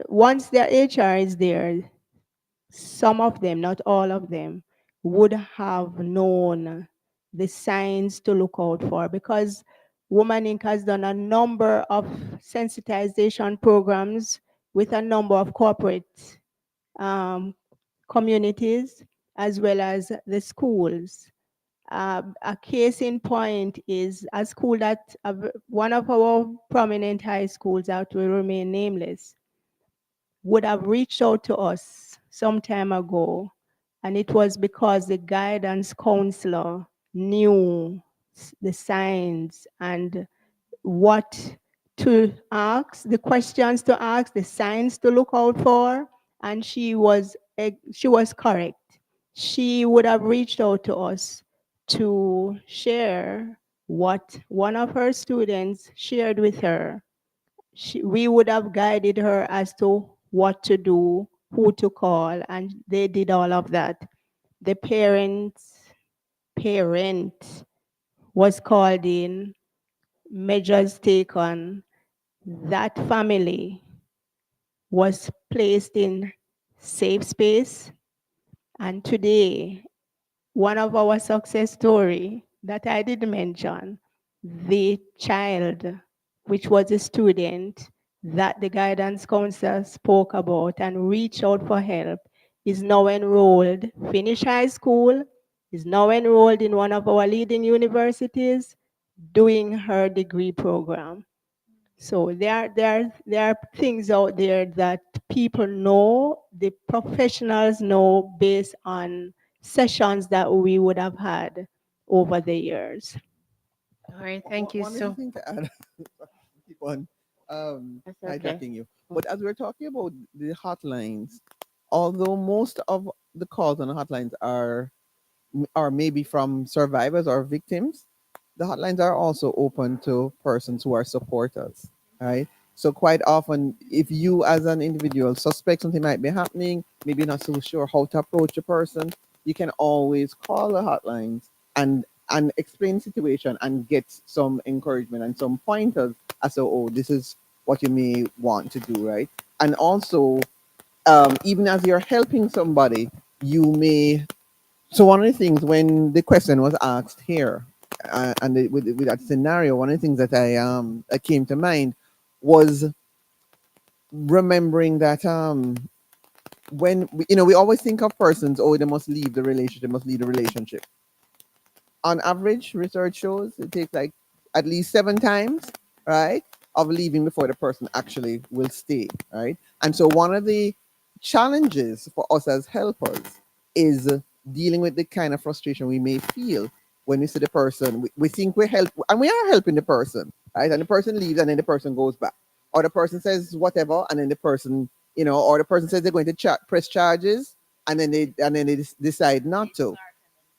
once their HR is there, some of them, not all of them, would have known the signs to look out for, because Woman Inc. has done a number of sensitization programs with a number of corporate um, communities as well as the schools. A case in point is a school that one of our prominent high schools that will remain nameless would have reached out to us some time ago, and it was because the guidance counselor knew the signs and what to ask, the questions to ask, the signs to look out for, and she was correct. She would have reached out to us to share what one of her students shared with her. We would have guided her as to what to do, who to call, and they did all of that. The parent was called in, measures taken. That family was placed in safe space, and today, one of our success story that I did mention, the child, which was a student that the guidance counselor spoke about and reached out for help, is now enrolled, finished high school, is now enrolled in one of our leading universities, doing her degree program. So there are things out there that people know, the professionals know, based on sessions that we would have had over the years. All right, thank you One little so. thing to add, keep on That's okay. hijacking you. But as we're talking about the hotlines, although most of the calls on the hotlines are maybe from survivors or victims, the hotlines are also open to persons who are supporters, right? So quite often, if you as an individual suspect something might be happening, maybe not so sure how to approach a person, you can always call the hotlines and explain the situation and get some encouragement and some pointers as to, oh, this is what you may want to do, right? And also, even as you're helping somebody, you may, so one of the things when the question was asked here, with that scenario, one of the things that I came to mind was remembering that when we always think of persons, oh, they must leave the relationship, must leave the relationship. On average, research shows it takes like at least 7 times, right, of leaving before the person actually will stay, right? And so one of the challenges for us as helpers is dealing with the kind of frustration we may feel when we see the person. We think we're helping, and we are helping the person, right? And the person leaves, and then the person goes back, or the person says whatever, and then the person, or the person says they're going to press charges, and then they decide not to.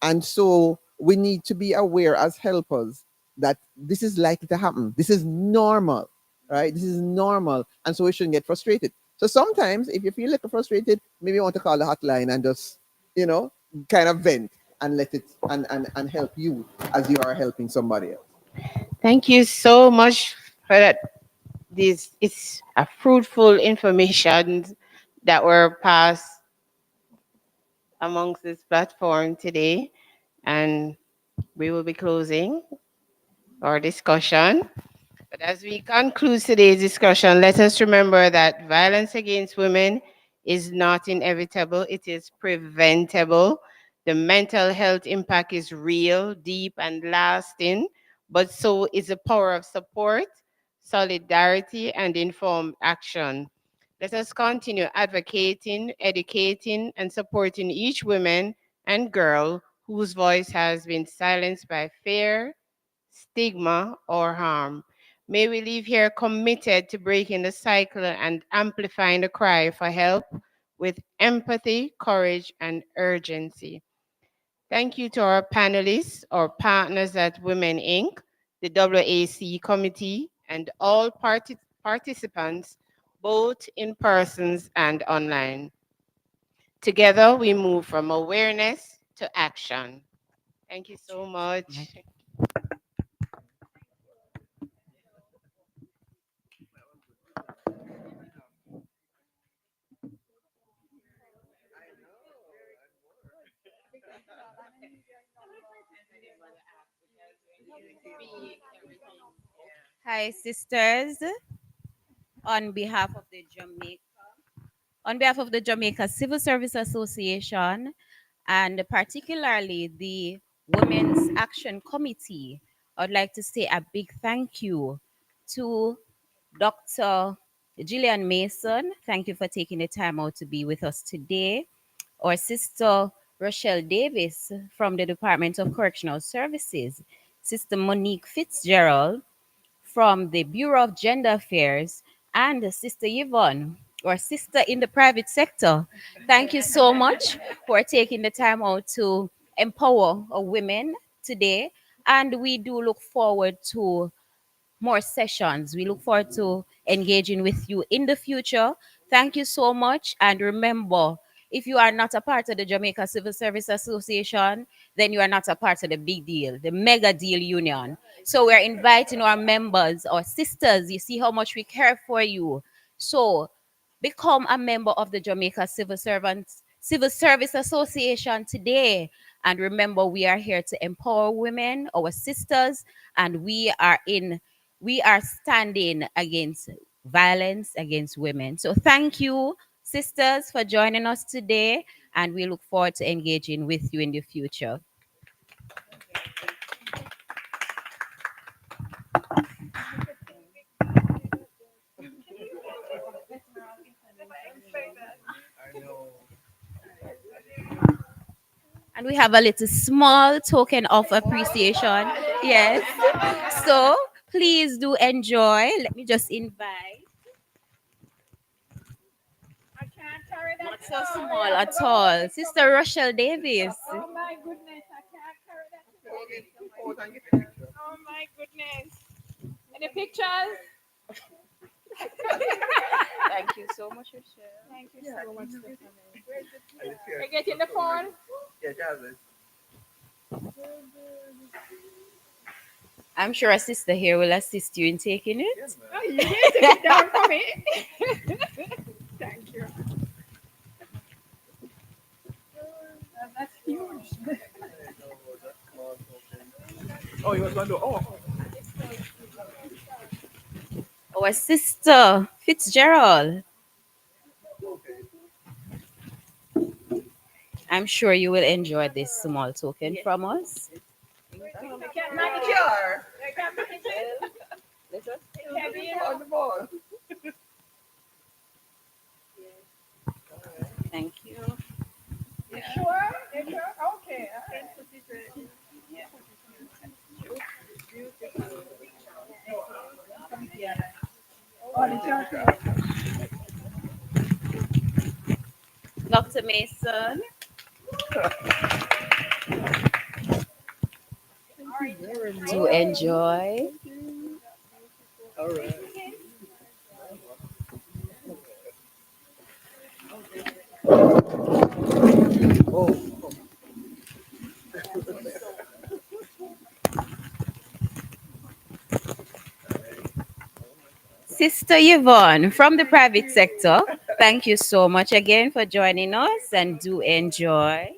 And so we need to be aware as helpers that this is likely to happen. This is normal, right? This is normal. And so we shouldn't get frustrated. So sometimes if you feel like frustrated, maybe you want to call the hotline and just, kind of vent and let it and help you as you are helping somebody else. Thank you so much for that. This it's a fruitful information that were passed amongst this platform today, and we will be closing our discussion. But as we conclude today's discussion, let us remember that violence against women is not inevitable, it is preventable. The mental health impact is real, deep, and lasting, but so is the power of support, solidarity, and informed action. Let us continue advocating, educating, and supporting each woman and girl whose voice has been silenced by fear, stigma, or harm. May we leave here committed to breaking the cycle and amplifying the cry for help with empathy, courage, and urgency. Thank you to our panelists, our partners at Women Inc., the WAC committee, and all participants, both in persons and online. Together, we move from awareness to action. Thank you so much. Hi, sisters. On behalf of the Jamaica Civil Service Association, and particularly the Women's Action Committee, I'd like to say a big thank you to Dr. Gillian Mason. Thank you for taking the time out to be with us today. Our sister Rochelle Davis from the Department of Correctional Services, Sister Monique Fitzgerald from the Bureau of Gender Affairs, and Sister Yvonne, or sister in the private sector. Thank you so much for taking the time out to empower our women today. And we do look forward to more sessions. We look forward to engaging with you in the future. Thank you so much. And remember, if you are not a part of the Jamaica Civil Service Association, then you are not a part of the big deal, the mega deal union. So we're inviting our members, our sisters. You see how much we care for you. So become a member of the Jamaica Civil Service Association today. And remember, we are here to empower women, our sisters, and we are standing against violence against women. So thank you, sisters, for joining us today, and we look forward to engaging with you in the future. And we have a little small token of appreciation. Yes. So please do enjoy. Let me just invite. I can't carry that. Not so small at all. Sister Rochelle Davis. Oh my goodness, I can't carry that. Oh my goodness. Any pictures? Thank you so much, Rochelle. Thank you so much, Stephanie. You're getting the phone? I'm sure a sister here will assist you in taking it. Oh, you did take it down for me. Thank you. That's huge. Oh, you was going to do, oh. Our sister Fitzgerald. I'm sure you will enjoy this small token from us. They can't manage it. They can't manage it. It's heavy, you know. On the ball. Thank you. You sure? You sure? Okay. Dr. Mason. To enjoy. All right. Oh. Sister Yvonne from the private sector, thank you so much again for joining us and do enjoy.